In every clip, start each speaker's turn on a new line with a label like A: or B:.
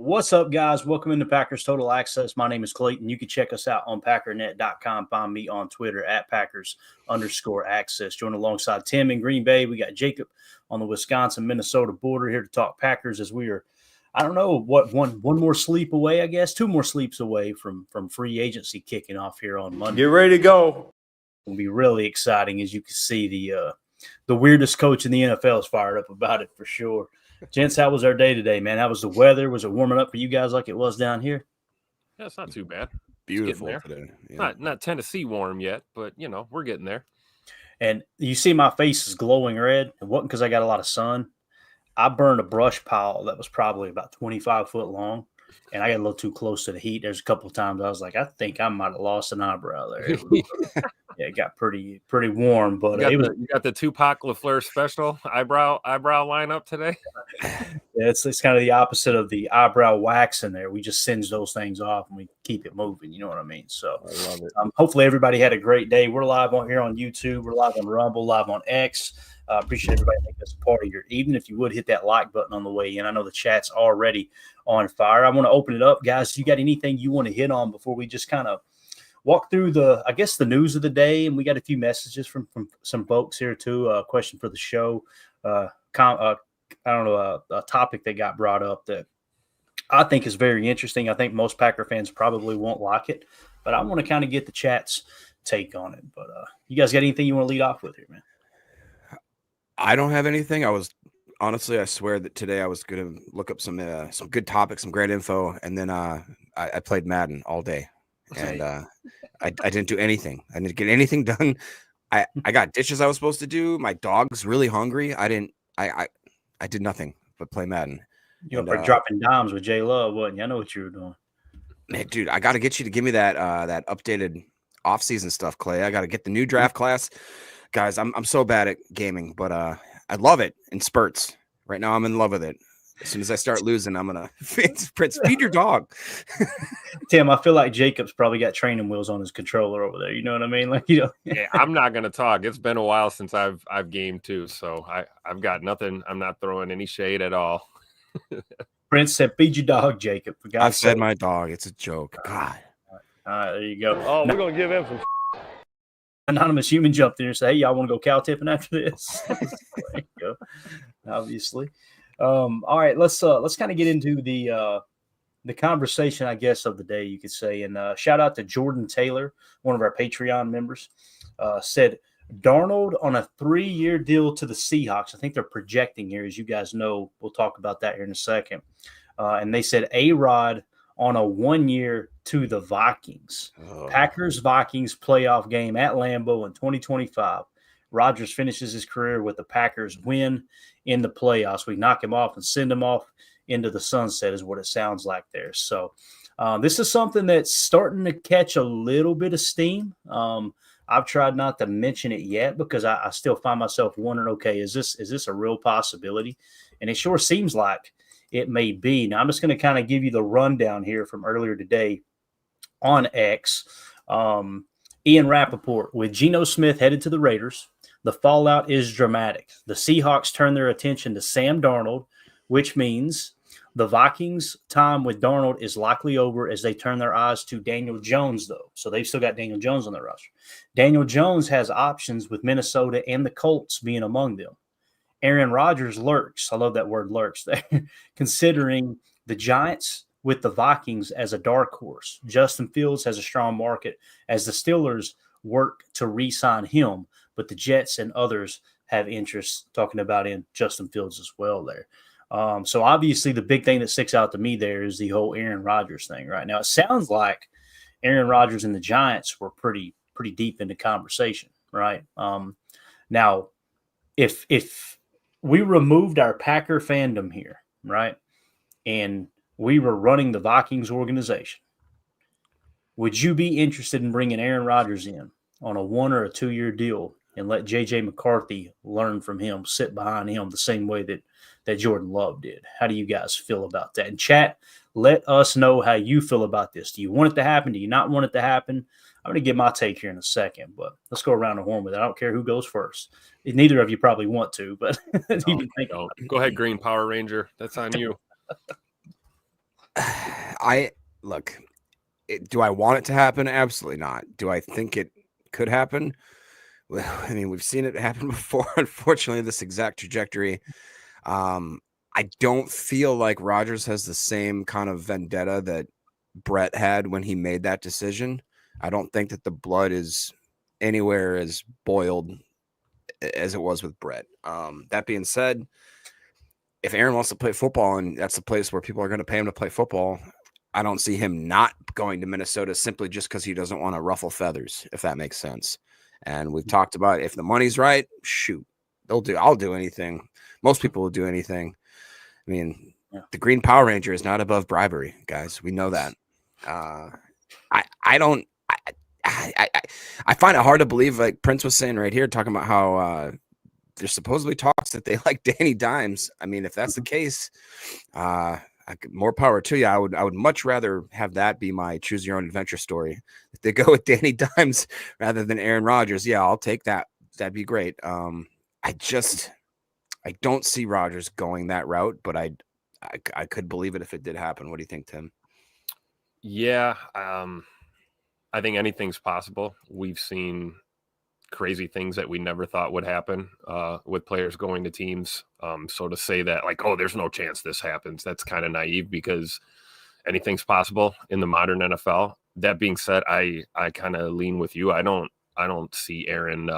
A: What's up, guys? Welcome into Packers Total Access. My name is Clayton. You can check us out on packernet.com. Find me on Twitter at Packers_access. Join alongside Tim in Green Bay. We got Jacob on the Wisconsin-Minnesota border here to talk Packers as we are, I don't know, one more sleep away, I guess, two more sleeps away from free agency kicking off here on Monday.
B: Get ready to go.
A: It'll be really exciting. As you can see, the weirdest coach in the NFL is fired up about it for sure. Gents, how was our day today, man? How was the weather? Was it warming up for you guys like it was down here?
C: Yeah, it's not too bad.
B: Beautiful today.
C: Yeah. Not Tennessee warm yet, but, we're getting there.
A: And you see my face is glowing red. It wasn't because I got a lot of sun. I burned a brush pile that was probably about 25 foot long, and I got a little too close to the heat. There's a couple of times I was like, I think I might have lost an eyebrow there. Yeah, it got pretty warm, but
C: you got the Tupac LaFleur special eyebrow lineup today.
A: Yeah, it's kind of the opposite of the eyebrow wax in there. We just singe those things off and we keep it moving. You know what I mean? So
B: I love it.
A: Hopefully everybody had a great day. We're live on here on YouTube. We're live on Rumble, live on X. Appreciate everybody making us a part of your evening. If you would hit that like button on the way in. I know the chat's already on fire. I want to open it up, guys. If you got anything you want to hit on before we just kind of walk through the news of the day, and we got a few messages from some folks here too. A question for the show. I don't know, a topic that got brought up that I think is very interesting. I think most Packer fans probably won't like it, but I want to kind of get the chat's take on it. But you guys got anything you want to lead off with here, man?
B: I don't have anything. I swear that today I was going to look up some good topics, some great info, and then I played Madden all day. And I didn't do anything. I didn't get anything done. I got dishes I was supposed to do. My dog's really hungry. I did nothing but play Madden.
A: You were dropping dimes with J Love, wasn't you? I know what you were doing.
B: Man, dude, I got to get you to give me that updated offseason stuff, Clay. I got to get the new draft class. Guys, I'm so bad at gaming, but I love it in spurts. Right now I'm in love with it. As soon as I start losing, I'm going to feed your dog.
A: Tim, I feel like Jacob's probably got training wheels on his controller over there. You know what I mean?
C: Yeah, I'm not going to talk. It's been a while since I've gamed too, so I've got nothing. I'm not throwing any shade at all.
A: Prince said, feed your dog, Jacob.
B: I've fed my dog. It's a joke. God.
A: All right, there you go.
C: Oh, we're going to give him some.
A: Anonymous human jumped in and said, hey, y'all want to go cow tipping after this? There you go. Obviously. All right, let's kind of get into the conversation, I guess, of the day, you could say. And shout out to Jordan Taylor, one of our Patreon members, said Darnold on a 3-year deal to the Seahawks. I think they're projecting here, as you guys know. We'll talk about that here in a second. And they said A-Rod on a 1-year to the Vikings. Packers-Vikings playoff game at Lambeau in 2025. Rodgers finishes his career with the Packers win in the playoffs. We knock him off and send him off into the sunset is what it sounds like there. So this is something that's starting to catch a little bit of steam. I've tried not to mention it yet because I still find myself wondering, okay, is this a real possibility? And it sure seems like it may be. Now, I'm just going to kind of give you the rundown here from earlier today on X. Ian Rappaport, with Geno Smith headed to the Raiders, the fallout is dramatic. The Seahawks turn their attention to Sam Darnold, which means the Vikings' time with Darnold is likely over as they turn their eyes to Daniel Jones, though. So they've still got Daniel Jones on their roster. Daniel Jones has options with Minnesota and the Colts being among them. Aaron Rodgers lurks. I love that word lurks there. Considering the Giants with the Vikings as a dark horse. Justin Fields has a strong market as the Steelers work to re-sign him, but the Jets and others have interest talking about in Justin Fields as well there. So obviously the big thing that sticks out to me there is the whole Aaron Rodgers thing right now. It sounds like Aaron Rodgers and the Giants were pretty deep into conversation, right? Now, if we removed our Packer fandom here, right, and we were running the Vikings organization, would you be interested in bringing Aaron Rodgers in on a 1 or a 2-year deal and let J.J. McCarthy learn from him, sit behind him the same way that Jordan Love did? How do you guys feel about that? And chat, let us know how you feel about this. Do you want it to happen? Do you not want it to happen? I'm going to give my take here in a second, but let's go around the horn with it. I don't care who goes first. Neither of you probably want to, but
C: Go ahead, Green Power Ranger. That's on you.
B: Look, do I want it to happen? Absolutely not. Do I think it could happen? Well, I mean, we've seen it happen before. Unfortunately, this exact trajectory. I don't feel like Rodgers has the same kind of vendetta that Brett had when he made that decision. I don't think that the blood is anywhere as boiled as it was with Brett. That being said, if Aaron wants to play football and that's the place where people are going to pay him to play football, I don't see him not going to Minnesota simply just because he doesn't want to ruffle feathers, if that makes sense. And we've talked about if the money's right, shoot, I'll do anything. Most people will do anything. I mean, the Green Power Ranger is not above bribery, guys. We know that. I find it hard to believe, like Prince was saying right here, talking about how there's supposedly talks that they like Danny Dimes. I mean, if that's the case, more power to you. I would much rather have that be my choose your own adventure story. If they go with Danny Dimes rather than Aaron Rodgers, yeah, I'll take that. That'd be great. I don't see Rodgers going that route, but I could believe it if it did happen. What do you think, Tim?
C: Yeah, I think anything's possible. We've seen crazy things that we never thought would happen with players going to teams. So to say that, like, oh, there's no chance this happens, that's kind of naive because anything's possible in the modern NFL. That being said, I kind of lean with you. I don't see Aaron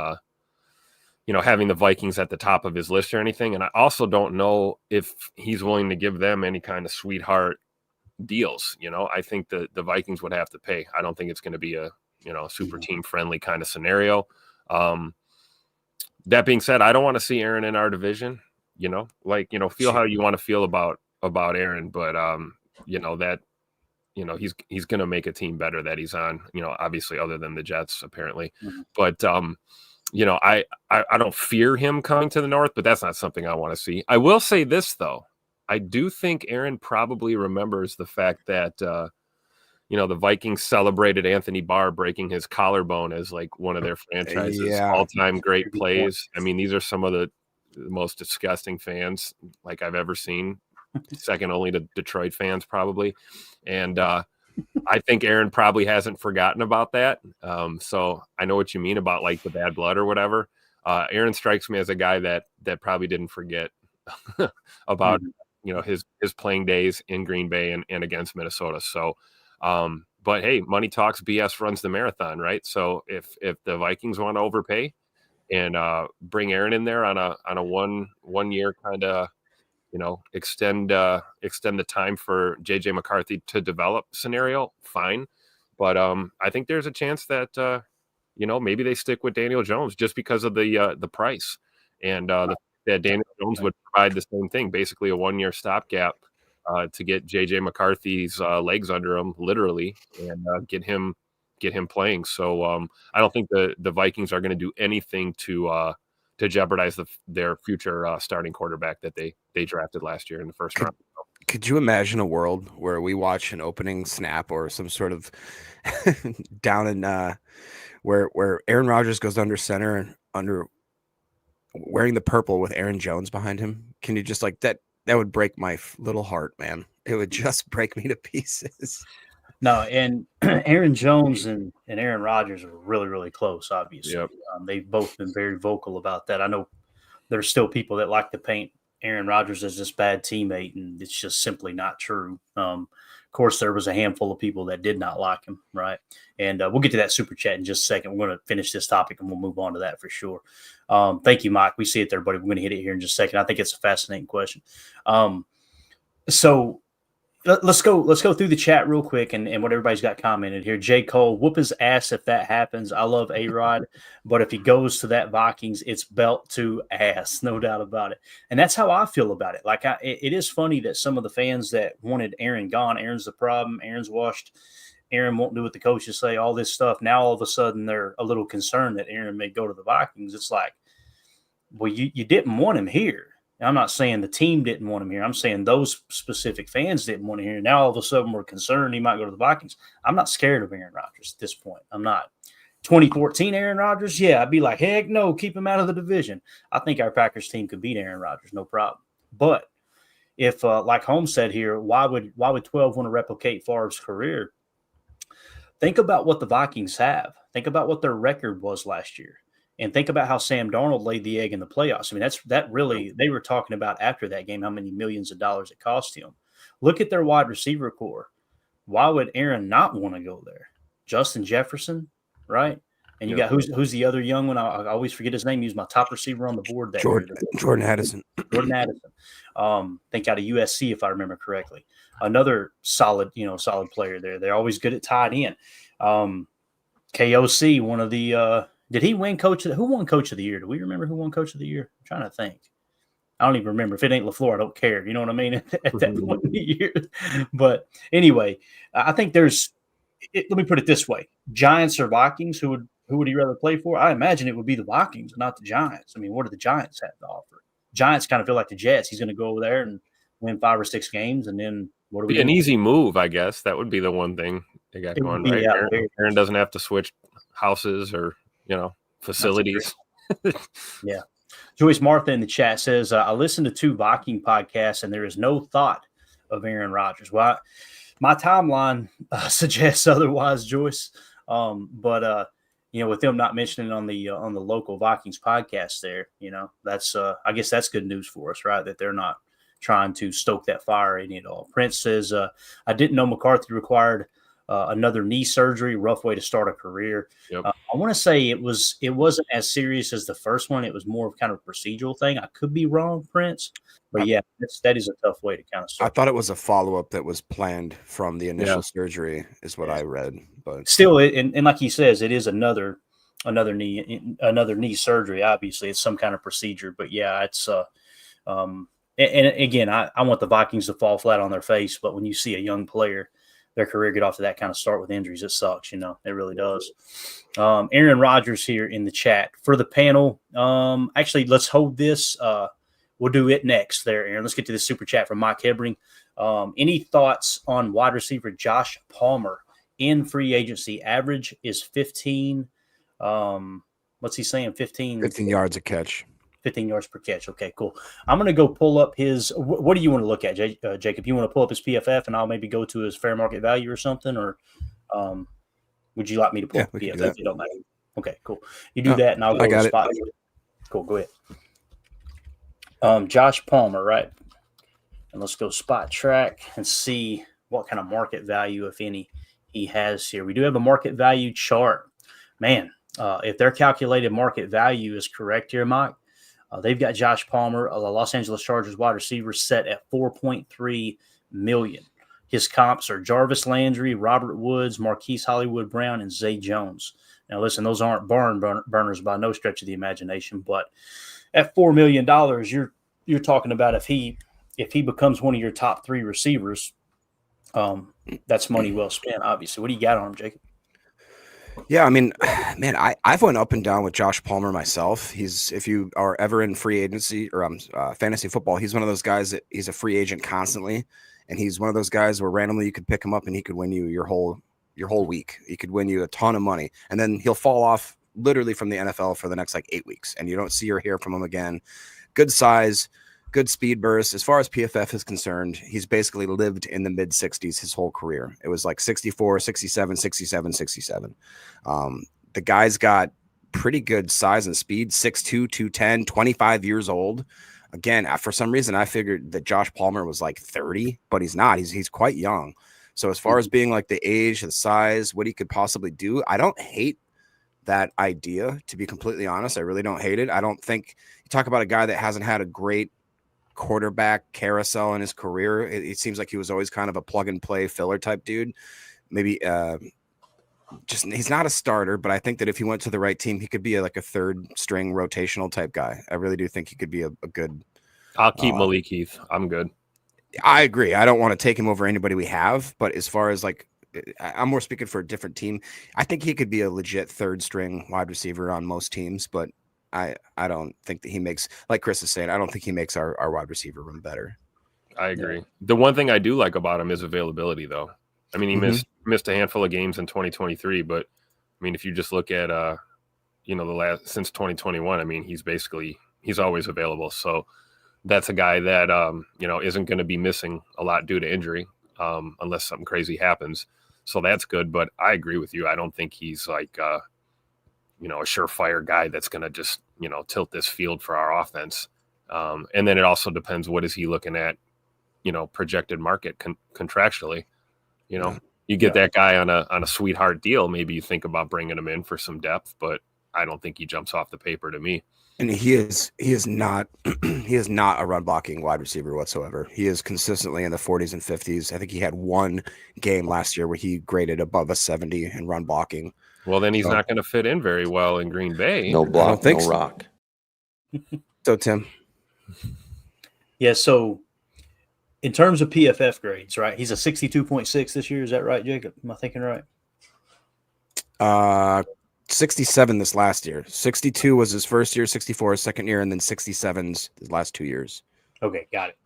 C: having the Vikings at the top of his list or anything. And I also don't know if he's willing to give them any kind of sweetheart deals. I think the Vikings would have to pay. I don't think it's going to be a super team friendly kind of scenario. That being said, I don't want to see Aaron in our division. Feel how you want to feel about Aaron, but he's going to make a team better that he's on. Obviously, other than the Jets, apparently, but I don't fear him coming to the North, but that's not something I want to see. I will say this though. I do think Aaron probably remembers the fact that, the Vikings celebrated Anthony Barr breaking his collarbone as like one of their franchise's all-time great plays. I mean, these are some of the most disgusting fans like I've ever seen, second only to Detroit fans probably. And I think Aaron probably hasn't forgotten about that. So I know what you mean about like the bad blood or whatever. Aaron strikes me as a guy that probably didn't forget about his playing days in Green Bay and against Minnesota. So, but hey, money talks, BS runs the marathon, right? So if the Vikings want to overpay and bring Aaron in there on a 1 year kind of extend the time for JJ McCarthy to develop scenario, fine. But I think there's a chance that maybe they stick with Daniel Jones just because of the price and that Daniel Jones would provide the same thing, basically a 1 year stopgap to get JJ McCarthy's legs under him, literally, and get him playing. So I don't think the Vikings are going to do anything to jeopardize their future starting quarterback that they drafted last year in the first round.
B: Could you imagine a world where we watch an opening snap or some sort of down in where Aaron Rodgers goes under center and under wearing the purple with Aaron Jones behind him? Can you just like that? That would break my little heart, man. It would just break me to pieces.
A: No, and Aaron Jones and Aaron Rodgers are really, really close, obviously.
C: Yep.
A: They've both been very vocal about that. I know there's still people that like to paint Aaron Rodgers as this bad teammate, and it's just simply not true. Of course, there was a handful of people that did not like him, right? And we'll get to that super chat in just a second. We're going to finish this topic, and we'll move on to that for sure. Thank you, Mike. We see it there, buddy. We're going to hit it here in just a second. I think it's a fascinating question. So let's go through the chat real quick and what everybody's got commented here. J. Cole, whoop his ass if that happens. I love A-Rod, but if he goes to that Vikings, it's belt to ass, no doubt about it. And that's how I feel about it. Like it is funny that some of the fans that wanted Aaron gone, Aaron's the problem, Aaron's washed, Aaron won't do what the coaches say, all this stuff. Now all of a sudden they're a little concerned that Aaron may go to the Vikings. It's like, well, you didn't want him here. I'm not saying the team didn't want him here. I'm saying those specific fans didn't want him here. Now all of a sudden we're concerned he might go to the Vikings. I'm not scared of Aaron Rodgers at this point. I'm not. 2014 Aaron Rodgers, yeah, I'd be like, heck no, keep him out of the division. I think our Packers team could beat Aaron Rodgers, no problem. But if like Holmes said here, why would 12 want to replicate Favre's career? Think about what the Vikings have. Think about what their record was last year. And think about how Sam Darnold laid the egg in the playoffs. I mean, that really, they were talking about after that game how many millions of dollars it cost him. Look at their wide receiver core. Why would Aaron not want to go there? Justin Jefferson, right? And you got who's the other young one? I always forget his name. He was my top receiver on the board that year.
B: Jordan Addison.
A: Jordan Addison. Think out of USC, if I remember correctly. Another solid player there. They're always good at tight end. KOC, one of the did he win who won coach of the year? Do we remember who won coach of the year? I'm trying to think. I don't even remember. If it ain't LaFleur, I don't care. You know what I mean? At that point in the year. But anyway, I think let me put it this way. Giants or Vikings, who would he rather play for? I imagine it would be the Vikings, not the Giants. I mean, what do the Giants have to offer? Giants kind of feel like the Jets. He's going to go over there and win 5 or 6 games, and then what do we do?
C: An easy move, I guess. That would be the one thing they got going, right? Aaron doesn't have to switch houses or, facilities.
A: Yeah. Joyce Martha in the chat says, I listened to 2 Viking podcasts, and there is no thought of Aaron Rodgers. Well, my timeline suggests otherwise, Joyce. But with them not mentioning on the local Vikings podcast there, that's I guess that's good news for us, right? That they're not trying to stoke that fire in it all. Prince says, I didn't know McCarthy required another knee surgery. Rough way to start a career.
C: Yep.
A: I want to say it wasn't as serious as the first one. It was more of kind of a procedural thing. I could be wrong, Prince, but yeah, that is a tough way to kind of start.
B: I thought it was a follow-up that was planned from the initial surgery is what I read, but
A: still, and like he says, it is another knee surgery. Obviously it's some kind of procedure, but yeah, it's and again, I want the Vikings to fall flat on their face, but when you see a young player, their career get off to that kind of start with injuries, it sucks, it really does. Aaron Rodgers here in the chat for the panel. Actually, let's hold this. We'll do it next there, Aaron. Let's get to the super chat from Mike Hebring. Any thoughts on wide receiver Josh Palmer in free agency? Average is 15. What's he saying? 15
B: yards a catch.
A: 15 yards per catch. Okay, cool. I'm going to go pull up his – what do you want to look at, Jacob? You want to pull up his PFF and I'll maybe go to his fair market value or something? Or would you like me to pull up PFF if you don't mind? Okay, cool. You do that and I'll go to the spot. Cool, go ahead. Josh Palmer, right? And let's go spot track and see what kind of market value, if any, he has here. We do have a market value chart. Man, if their calculated market value is correct here, Mike, they've got Josh Palmer, the Los Angeles Chargers wide receiver, set at $4.3 million. His comps are Jarvis Landry, Robert Woods, Marquise Hollywood Brown, and Zay Jones. Now, listen, those aren't barn burners by no stretch of the imagination, but at $4 million, you're talking about if he becomes one of your top 3 receivers, that's money well spent. Obviously, what do you got on him, Jacob?
B: Yeah, I mean, man, I've went up and down with Josh Palmer myself. If you are ever in free agency or fantasy football, he's one of those guys that he's a free agent constantly, and he's one of those guys where randomly you could pick him up and he could win you your whole week. He could win you a ton of money, and then he'll fall off literally from the NFL for the next 8 weeks, and you don't see or hear from him again. Good size, good speed burst. As far as PFF is concerned, he's basically lived in the mid 60s his whole career. It was 64, 67, 67, 67. The guy's got pretty good size and speed, 6'2", 210, 25 years old. Again, for some reason, I figured that Josh Palmer was 30, but he's not. He's quite young. So as far as being the age, the size, what he could possibly do, I don't hate that idea, to be completely honest. I really don't hate it. I don't think you talk about a guy that hasn't had a great quarterback carousel in his career. It seems like he was always kind of a plug and play filler type dude. Maybe he's not a starter, but I think that if he went to the right team, he could be a 3rd string rotational type guy. I really do think he could be a good.
C: I'll keep Malik Heath. I'm good.
B: I agree. I don't want to take him over anybody we have, but as far as I'm more speaking for a different team. I think he could be a legit 3rd string wide receiver on most teams, but I don't think that he makes, like Chris is saying, I don't think he makes our wide receiver room better.
C: I agree. Yeah. The one thing I do like about him is availability, though. I mean, he missed a handful of games in 2023, but I mean, if you just look at the last since 2021, I mean, he's always available. So that's a guy that isn't going to be missing a lot due to injury, unless something crazy happens. So that's good. But I agree with you. I don't think he's like a surefire guy that's going to just tilt this field for our offense. And then it also depends, what is he looking at, projected market contractually. You get that guy on a sweetheart deal, maybe you think about bringing him in for some depth, but I don't think he jumps off the paper to me.
B: And he is not he is not a run blocking wide receiver whatsoever. He is consistently in the 40s and 50s. I think he had one game last year where he graded above a 70 in run blocking.
C: Well, then he's not going to fit in very well in Green Bay.
D: No block, no rock.
B: So Tim.
A: Yeah, so in terms of PFF grades, right? He's a 62.6 this year. Is that right, Jacob? Am I thinking right?
B: 67 this last year. 62 was his first year, 64 his second year, and then 67's his last 2 years.
A: Okay, got it.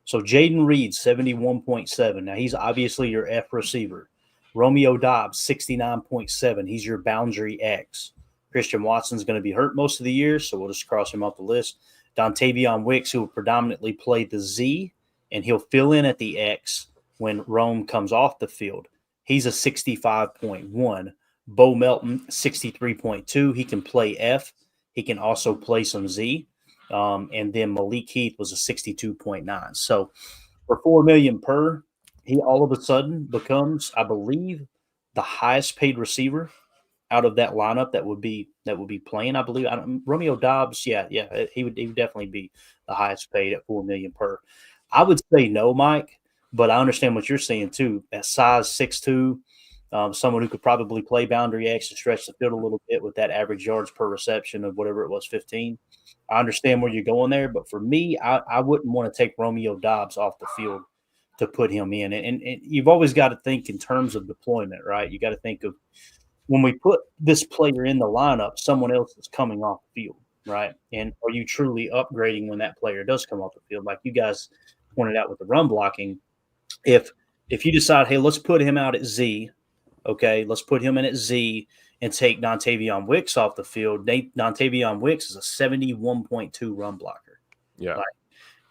A: So Jaden Reed, 71.7. Now, he's obviously your F receiver. Romeo Dobbs, 69.7. He's your boundary X. Christian Watson's going to be hurt most of the year, so we'll just cross him off the list. Dontavion Wicks, who will predominantly play the Z, and he'll fill in at the X when Rome comes off the field. He's a 65.1. Bo Melton, 63.2. He can play F. He can also play some Z. And then Malik Heath was a 62.9. So for $4 million per, he all of a sudden becomes, I believe, the highest paid receiver out of that lineup that would be playing. I believe Romeo Dobbs, he would definitely be the highest paid at $4 million per. I would say no, Mike, but I understand what you're saying too. At size 6'2", someone who could probably play boundary X and stretch the field a little bit with that average yards per reception of whatever it was, 15. I understand where you're going there, but for me, I wouldn't want to take Romeo Dobbs off the field to put him in. And you've always got to think in terms of deployment, right? You got to think of when we put this player in the lineup, someone else is coming off the field, right? And are you truly upgrading when that player does come off the field? Like you guys pointed out with the run blocking, if you decide, hey, let's put him out at Z, okay, let's put him in at Z and take Dontavion Wicks off the field. Dontavion Wicks is a 71.2 run blocker.
C: Yeah.
A: Like,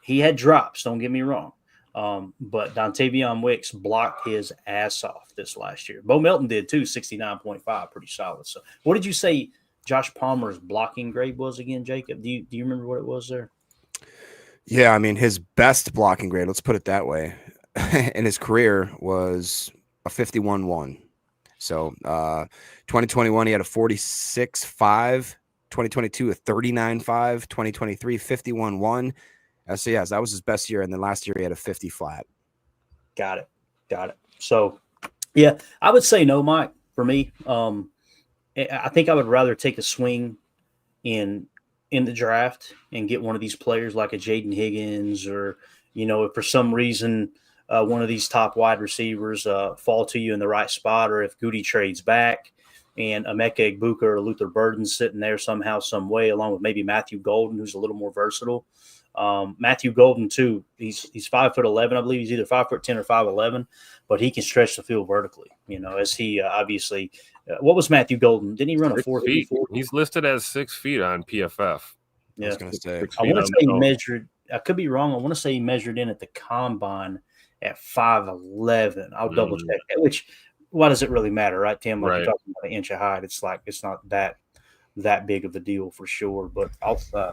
A: he had drops, don't get me wrong. But Dontavion Wicks blocked his ass off this last year. Bo Melton did too, 69.5, pretty solid. So what did you say Josh Palmer's blocking grade was again, Jacob? Do you remember what it was there?
B: Yeah, I mean, his best blocking grade, let's put it that way, in his career was a 51.1. So 2021, he had a 46.5, 2022, a 39.5, 2023, 51.1. So, yes, that was his best year. And then last year, he had a 50 flat.
A: Got it. So, yeah, I would say no, Mike, for me. I think I would rather take a swing in the draft and get one of these players like a Jaden Higgins or, if for some reason one of these top wide receivers fall to you in the right spot, or if Goody trades back and Emeka Egbuka or Luther Burden's sitting there somehow, some way, along with maybe Matthew Golden, who's a little more versatile. Matthew Golden too. He's 5'11", I believe. He's either 5'10" or 5'11", but he can stretch the field vertically. As he obviously. What was Matthew Golden? Didn't he run a 4 feet?
C: He's listed as 6 feet on PFF.
A: Yeah,
B: I was going to say.
A: I want to say he measured. I could be wrong. I want to say he measured in at the combine at 5'11". I'll double check that. Which, why does it really matter, right, Tim? Like
C: right.
A: You're talking about an inch of height. It's like it's not that big of a deal for sure. But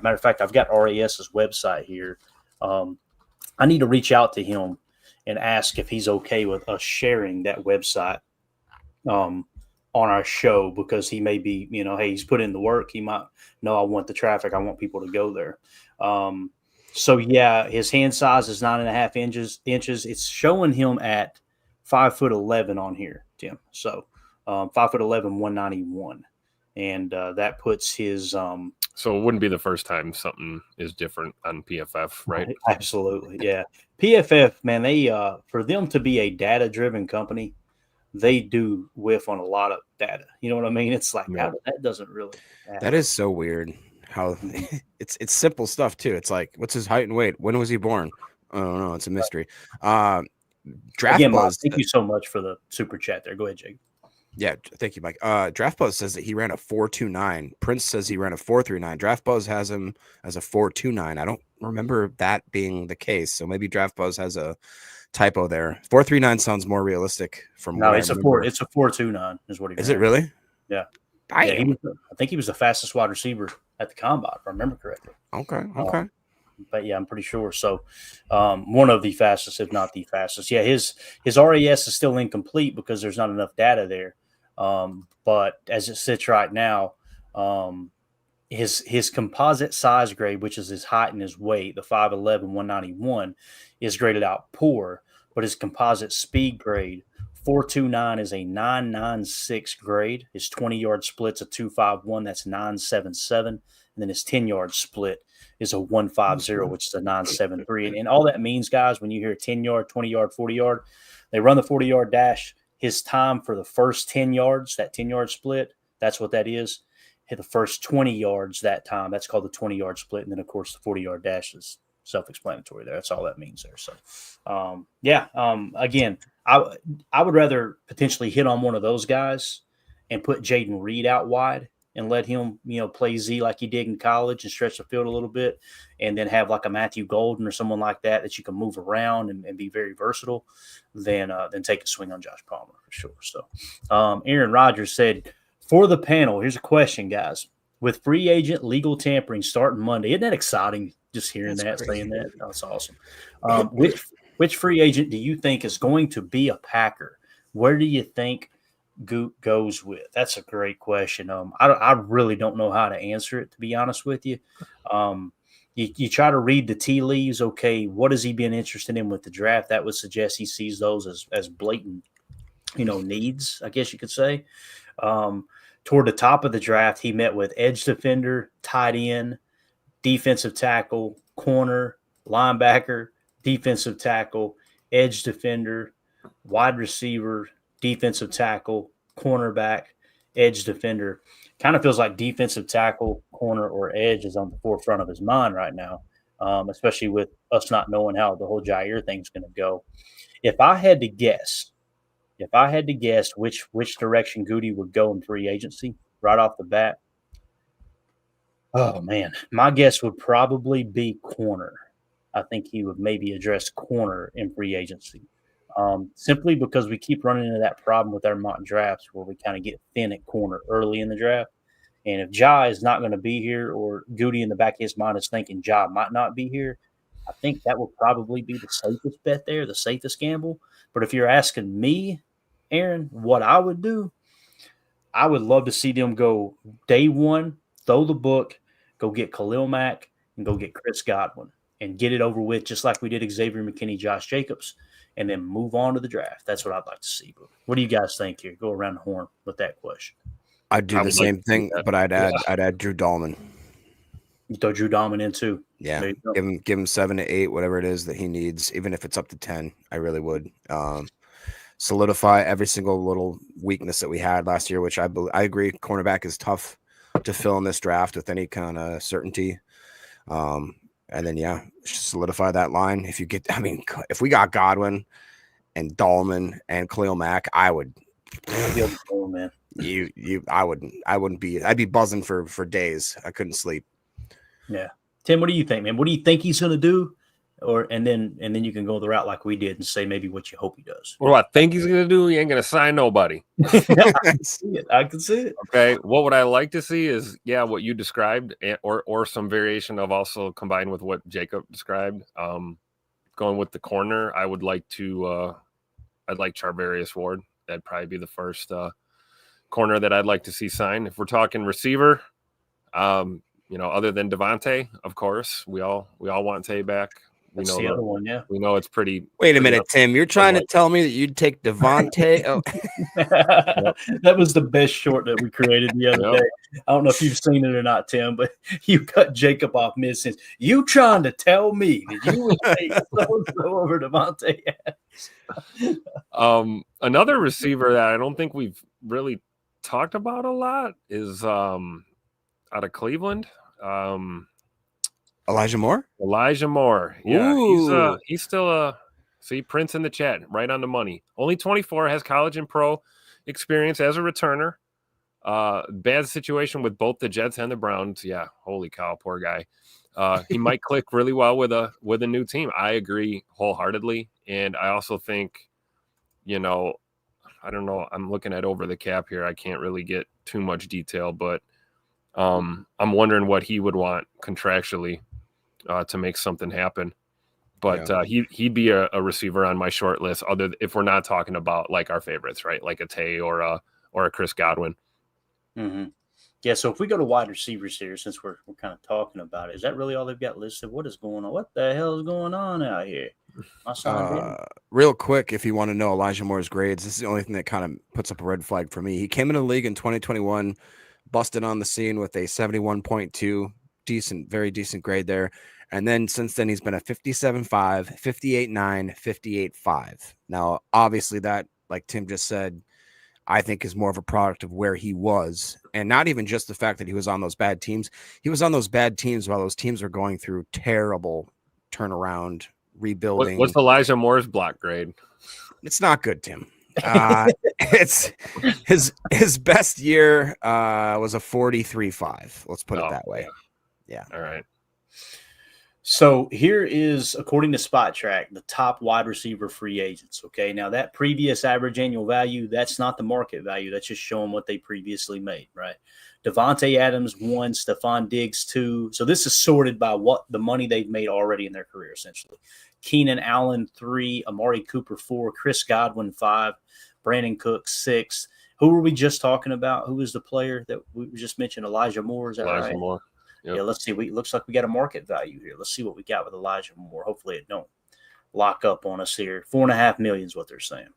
A: matter of fact, I've got RAS's website here. I need to reach out to him and ask if he's okay with us sharing that website on our show, because he may be, hey, he's put in the work. He might know I want the traffic. I want people to go there. So yeah, his hand size is 9.5 inches. It's showing him at 5'11" on here, Tim. So 5'11", 191. And that puts his
C: so it wouldn't be the first time something is different on PFF, right?
A: Absolutely. Yeah. PFF, man, they for them to be a data-driven company, they do whiff on a lot of data. You know what I mean? It's like that doesn't really happen.
B: That is so weird how it's simple stuff too. It's like, what's his height and weight? When was he born? I don't know. It's a mystery. Draft
A: Again,
B: Buzz.
A: Thank you so much for the super chat there. Go ahead, Jake.
B: Yeah, thank you, Mike. Draft Buzz says that he ran a 4.29. Prince says he ran a 4.39. Draft Buzz has him as a 4.29. I don't remember that being the case, so maybe Draft Buzz has a typo there. 4.39 sounds more realistic from
A: No,
B: what I
A: it's
B: remember.
A: It's a 4.29 is what he
B: Is
A: ran.
B: it really?
A: Yeah.
B: I
A: think he was the fastest wide receiver at the combine, if I remember correctly.
B: Okay.
A: But yeah, I'm pretty sure. So one of the fastest, if not the fastest. Yeah, his RAS is still incomplete because there's not enough data there. But as it sits right now, his composite size grade, which is his height and his weight, the 5'11", 191, is graded out poor, but his composite speed grade, 4.29, is a 9.96 grade. His 20-yard split's a 2.51, that's 9.77, and then his 10-yard split is a 1.50, which is a 9.73. And all that means, guys, when you hear 10-yard, 20-yard, 40-yard, they run the 40-yard dash. His time for the first 10 yards, that 10-yard split, that's what that is. Hit the first 20 yards that time. That's called the 20-yard split. And then, of course, the 40-yard dash is self-explanatory there. That's all that means there. So, again, I would rather potentially hit on one of those guys and put Jaden Reed out wide and let him, play Z like he did in college and stretch the field a little bit, and then have like a Matthew Golden or someone like that you can move around and be very versatile, than take a swing on Josh Palmer for sure. So Aaron Rodgers said, for the panel, here's a question, guys. With free agent legal tampering starting Monday, isn't that exciting just hearing saying that? That's awesome. Which free agent do you think is going to be a Packer? Where do you think goes with? That's a great question. I really don't know how to answer it, to be honest with you. You try to read the tea leaves. Okay, what has he been interested in with the draft? That would suggest he sees those as blatant, needs, I guess you could say. Toward the top of the draft, he met with edge defender, tight end, defensive tackle, corner, linebacker, defensive tackle, edge defender, wide receiver, defensive tackle, cornerback, edge defender. Kind of feels like defensive tackle, corner, or edge is on the forefront of his mind right now, especially with us not knowing how the whole Jair thing's going to go. If I had to guess which direction Goody would go in free agency right off the bat, oh man, my guess would probably be corner. I think he would maybe address corner in free agency, simply because we keep running into that problem with our mock drafts where we kind of get thin at corner early in the draft. And if Ja is not going to be here, or Goody in the back of his mind is thinking Ja might not be here, I think that will probably be the safest bet there, the safest gamble. But if you're asking me, Aaron, what I would do, I would love to see them go day one, throw the book, go get Khalil Mack, and go get Chris Godwin and get it over with, just like we did Xavier McKinney, Josh Jacobs, and then move on to the draft. That's what I'd like to see. But what do you guys think here? Go around the horn with that question.
B: I'd do the same thing, but I'd add Drew Dahlman.
A: You throw Drew Dahlman in too.
B: Yeah, give him 7 to 8, whatever it is that he needs, even if it's up to 10. I really would. Solidify every single little weakness that we had last year, which I agree, cornerback is tough to fill in this draft with any kind of certainty. And then solidify that line. If we got Godwin and Dahlman and Khalil Mack, I would.
A: Oh man,
B: I wouldn't be. I'd be buzzing for days. I couldn't sleep.
A: Yeah, Tim, what do you think, man? What do you think he's going to do? And then you can go the route like we did and say maybe what you hope he does.
C: What do I think he's going to do? He ain't going to sign nobody.
A: I can see it.
C: Okay. What would I like to see is, what you described, or some variation of also combined with what Jacob described. Going with the corner, I would like to. I'd like Charvarius Ward. That'd probably be the first corner that I'd like to see sign. If we're talking receiver, other than Devontae, of course, we all want Tay back.
A: That's the other one, yeah.
C: We know it's pretty.
B: Wait a minute, Tim. You're trying to tell me that you'd take Devontae? Oh.
A: That was the best short that we created the other day. I don't know if you've seen it or not, Tim, but you cut Jacob off mid-sentence. You trying to tell me that you would take so over Devontae?
C: Another receiver that I don't think we've really talked about a lot is out of Cleveland.
B: Elijah Moore?
C: Yeah. He's still see Prince in the chat, right on the money. Only 24, has college and pro. experience as a returner. Bad situation with both the Jets and the Browns. Yeah, holy cow, poor guy. He might click really well with a new team. I agree wholeheartedly, and I also think, I don't know. I'm looking at over the cap here. I can't really get too much detail, but I'm wondering what he would want contractually to make something happen. But he'd be a receiver on my short list. If we're not talking about like our favorites, right? Like a Tay or a Chris Godwin.
A: Mm-hmm. Yeah, so if we go to wide receivers here, since we're kind of talking about it, is that really all they've got listed? What is going on? What the hell is going on out here? My son
B: real quick, if you want to know Elijah Moore's grades, this is the only thing that kind of puts up a red flag for me. He came into the league in 2021, busted on the scene with a 71.2, decent, very decent grade there. And then since then, he's been a 57.5, 58.9, 58.5. Now, obviously that, like Tim just said, I think is more of a product of where he was, and not even just the fact that he was on those bad teams. He was on those bad teams while those teams were going through terrible turnaround, rebuilding.
C: What's Elijah Moore's block grade?
B: It's not good, Tim. It's his best year was a 43.5. Let's put it that way. Yeah.
C: All right.
A: So here is, according to Spot Track, the top wide receiver free agents. Okay, now that previous average annual value, that's not the market value. That's just showing what they previously made, right? Devontae Adams 1, Stephon Diggs 2. So this is sorted by what the money they've made already in their career, essentially. Keenan Allen 3, Amari Cooper 4, Chris Godwin 5, Brandon Cook 6. Who were we just talking about? Who was the player that we just mentioned? Elijah Moore, is that right?
C: Elijah Moore. Yep.
A: Yeah, let's see. It looks like we got a market value here. Let's see what we got with Elijah Moore. Hopefully it don't lock up on us here. $4.5 million is what they're saying.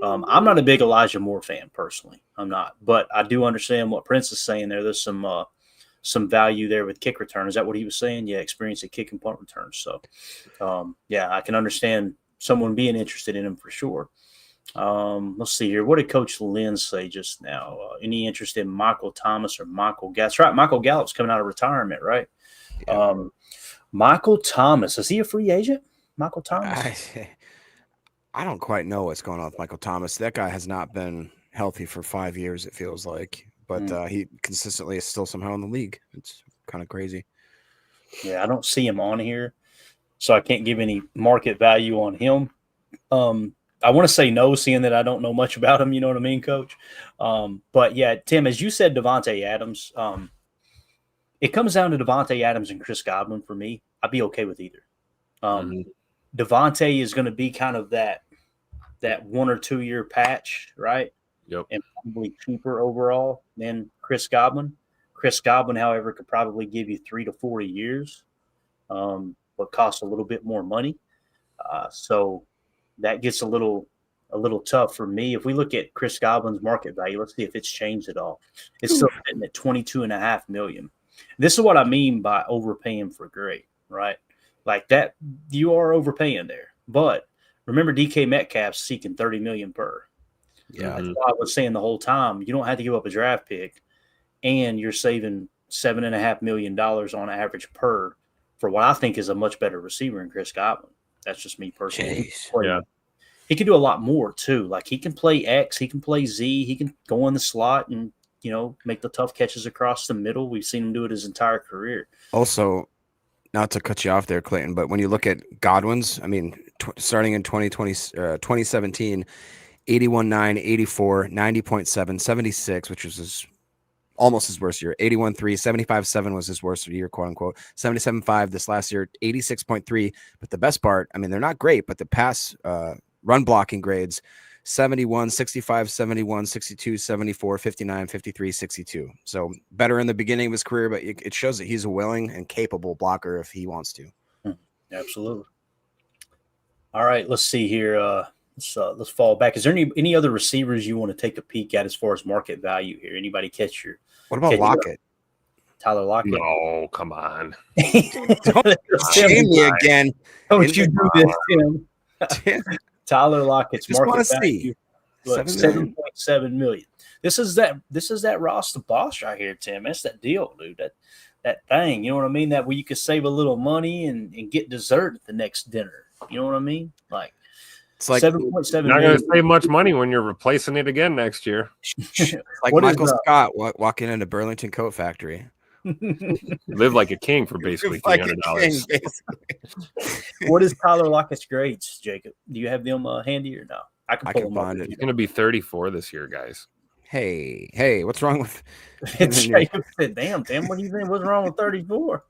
A: I'm not a big Elijah Moore fan personally. I'm not, but I do understand what Prince is saying there. There's some value there with kick return. Is that what he was saying? Yeah, experience at kick and punt returns. So, yeah, I can understand someone being interested in him for sure. Let's see here. What did Coach Lynn say just now? Any interest in Michael Thomas or Michael Gallup? That's right. Michael Gallup's coming out of retirement, right? Yeah. Michael Thomas, is he a free agent? Michael Thomas?
B: I don't quite know what's going on with Michael Thomas. That guy has not been healthy for 5 years, it feels like. But he consistently is still somehow in the league. It's kind of crazy.
A: Yeah, I don't see him on here, so I can't give any market value on him. I want to say no, seeing that I don't know much about him. You know what I mean, Coach? But, yeah, Tim, as you said, Devontae Adams, it comes down to Devontae Adams and Chris Godwin for me. I'd be okay with either. Devontae is going to be kind of that 1 or 2 year patch, right?
C: Yep.
A: And probably cheaper overall than Chris Godwin. Chris Godwin, however, could probably give you 3 to 4 years, but costs a little bit more money. So that gets a little tough for me. If we look at Chris Godwin's market value, let's see if it's changed at all. It's still sitting at $22.5 million. This is what I mean by overpaying for great, right? Like that, you are overpaying there. But remember, DK Metcalf's seeking $30 million per.
B: Yeah,
A: that's why I was saying the whole time, you don't have to give up a draft pick, and you're saving $7.5 million on average per for what I think is a much better receiver in Chris Godwin. That's just me personally.
C: Yeah.
A: He can do a lot more too. Like he can play X, he can play Z, he can go in the slot and, make the tough catches across the middle. We've seen him do it his entire career.
B: Also, not to cut you off there, Clayton, but when you look at Godwin's, I mean, starting in 2017, 81.9, 84, 90.7, 76, which was almost his worst year. 81.3, 75.7 was his worst year, quote unquote. 77.5 this last year, 86.3. But the best part, I mean, they're not great, but the pass run blocking grades, 71, 65, 71, 62, 74, 59, 53, 62. So better in the beginning of his career, but it shows that he's a willing and capable blocker if he wants to.
A: Absolutely. All right, let's see here. Let's fall back. Is there any other receivers you want to take a peek at as far as market value here? Anybody catch your?
B: What about Lockett?
A: Tyler Lockett?
C: No, come on.
B: Don't shame me again.
A: Don't you do this, Tim? Tyler Lockett's market value. $7.7 million. This is that Ross the Boss right here, Tim. That's that deal, dude. That thing. You know what I mean? That where you could save a little money and get dessert at the next dinner. You know what I mean? Like
B: It's like
A: 7.7
C: Not going
A: million.
C: to save much money when you're replacing it again next year.
B: like
A: What is,
B: Michael Scott walking into Burlington Coat Factory.
C: Live like a king for basically
B: Like a
C: $300.
B: king, basically.
A: What is Tyler Lockett's grades, Jacob? Do you have them handy or no? I can pull them up.
B: find it.
C: He's going to be 34 this year, guys.
B: Hey, what's wrong with
A: Jacob said, damn, Tim, what do you think? What's wrong with 34?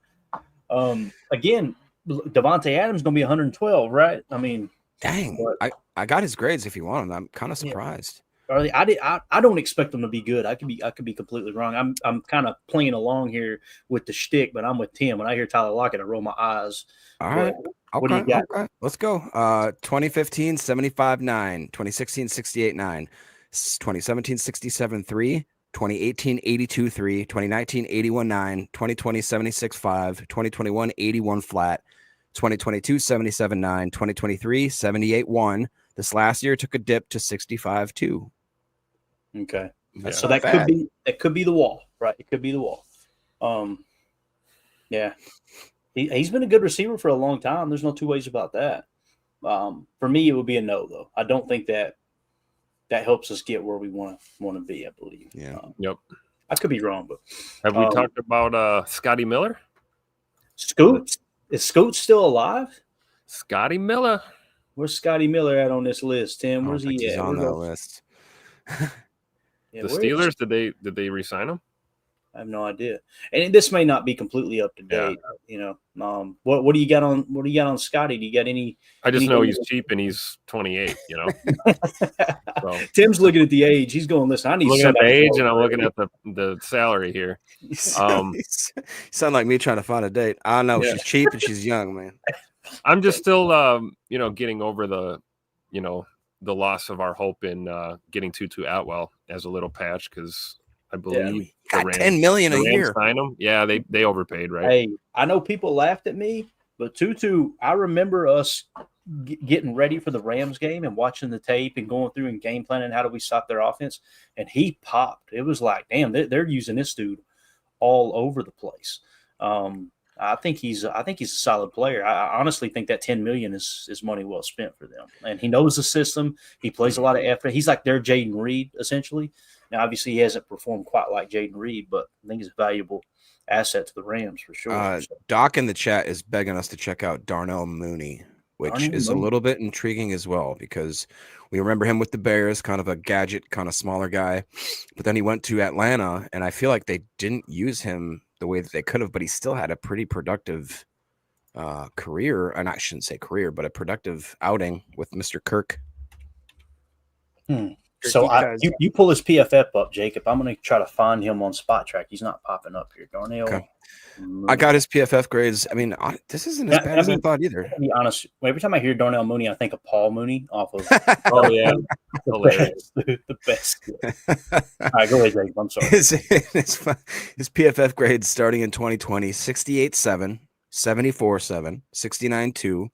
A: Again, Devontae Adams going to be 112, right? I mean,
B: dang, I got his grades if you want them. I'm kind of surprised.
A: I don't expect them to be good. I could be completely wrong. I'm kind of playing along here with the shtick, but I'm with Tim. When I hear Tyler Lockett, I roll my eyes.
B: All right.
A: What do you got?
B: Okay. Let's go. 2015, 75.9, 2016, 68.9, 2017, 67.3, 2018, 82.3, 2019, 81.9, 2020, 76.5, 2021, 81 flat, 2022, 77.9, 2023, 78.1. This last year took a dip to 65.2.
A: Okay.
B: Yeah.
A: So that could be the wall, right? It could be the wall. Yeah. He's been a good receiver for a long time. There's no two ways about that. For me, it would be a no, though. I don't think that helps us get where we want to be, I believe.
B: Yeah.
C: Yep.
A: I could be wrong, but
C: have we talked about Scotty Miller?
A: Scoot? Is Scoot still alive?
C: Scotty Miller.
A: Where's Scotty Miller at on this list, Tim? Where's he at?
B: He's on that list.
A: Yeah,
C: the Steelers, did they re-sign him?
A: I have no idea, and this may not be completely up to date. Yeah. What do you got on Scotty? Do you got any?
C: I just know he's cheap and he's 28. So.
A: Tim's looking at the age. He's going, listen, I need
C: looking at the age, and I'm looking at the salary here.
B: You sound like me trying to find a date. I know she's cheap and she's young, man.
C: I'm just still, getting over the loss of our hope in getting Tutu Atwell as a little patch because. I believe
B: got $10 million a year.
C: Sign him. Yeah, they overpaid, right?
A: Hey, I know people laughed at me, but Tutu, I remember us getting ready for the Rams game and watching the tape and going through and game planning how do we stop their offense, and he popped. It was like, damn, they're using this dude all over the place. I think he's a solid player. I honestly think that $10 million is money well spent for them, and he knows the system. He plays a lot of effort. He's like their Jaden Reed essentially. Now, obviously, he hasn't performed quite like Jaden Reed, but I think he's a valuable asset to the Rams for sure.
B: Doc in the chat is begging us to check out Darnell Mooney, which is a little bit intriguing as well because we remember him with the Bears, kind of a gadget, kind of smaller guy. But then he went to Atlanta, and I feel like they didn't use him the way that they could have, but he still had a pretty productive career. And I shouldn't say career, but a productive outing with Mr. Kirk.
A: So you pull his PFF up, Jacob. I'm going to try to find him on Spot Track. He's not popping up here. Darnell.
B: Okay. I got his PFF grades. I mean, this isn't as bad as I thought either.
A: To be honest, every time I hear Darnell Mooney, I think of Paul Mooney off of.
C: Oh yeah,
A: the best. All right, go ahead, Jacob. I'm sorry.
B: His PFF grades starting in 2020: 68.7, 74.7, 69.2,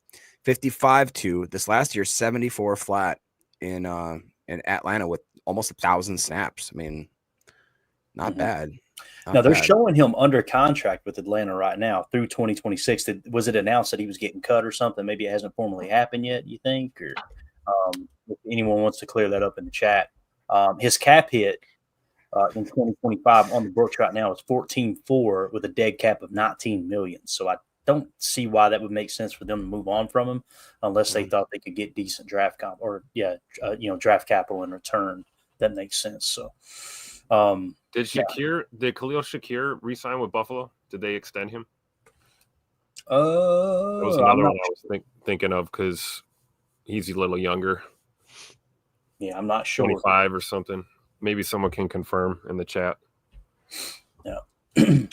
B: 55.2. This last year, 74 flat in Atlanta with almost 1,000 snaps. I mean, not bad.
A: Now they're showing him under contract with Atlanta right now through 2026. Was it announced that he was getting cut or something? Maybe it hasn't formally happened yet, you think? Or if anyone wants to clear that up in the chat. His cap hit in 2025 on the books right now is 14.4 with a dead cap of 19 million. So I don't see why that would make sense for them to move on from him unless they thought they could get decent draft comp or draft capital in return. That makes sense. So
C: did Khalil Shakir re-sign with Buffalo? Did they extend him? That was another one I was thinking of because he's a little younger.
A: Yeah, I'm not sure.
C: 25 or something. Maybe someone can confirm in the chat.
A: Yeah.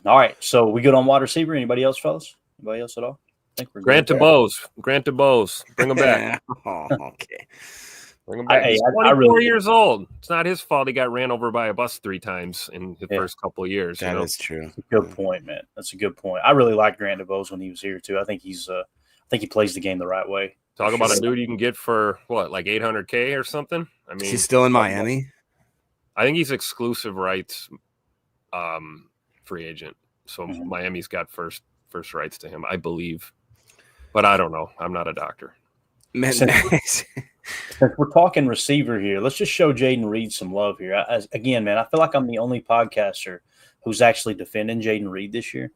A: All right. So we good on wide receiver? Anybody else, fellas? Anybody else at all? I think we're
C: Grant DeBose. Bring him back.
B: Oh, okay.
C: Bring him back. He's 24 years old. It's not his fault he got ran over by a bus 3 times in the first couple of years.
B: That is true.
A: That's a good point, man. That's a good point. I really liked Grant DeBose when he was here too. I think he plays the game the right way.
C: Talk about a dude you can get for what, like $800K or something? I mean,
B: he's still in Miami.
C: I think he's exclusive rights free agent. So Miami's got first rights to him, I believe. But I don't know. I'm not a doctor.
A: Since we're talking receiver here, let's just show Jaden Reed some love here. Again, man, I feel like I'm the only podcaster who's actually defending Jaden Reed this year.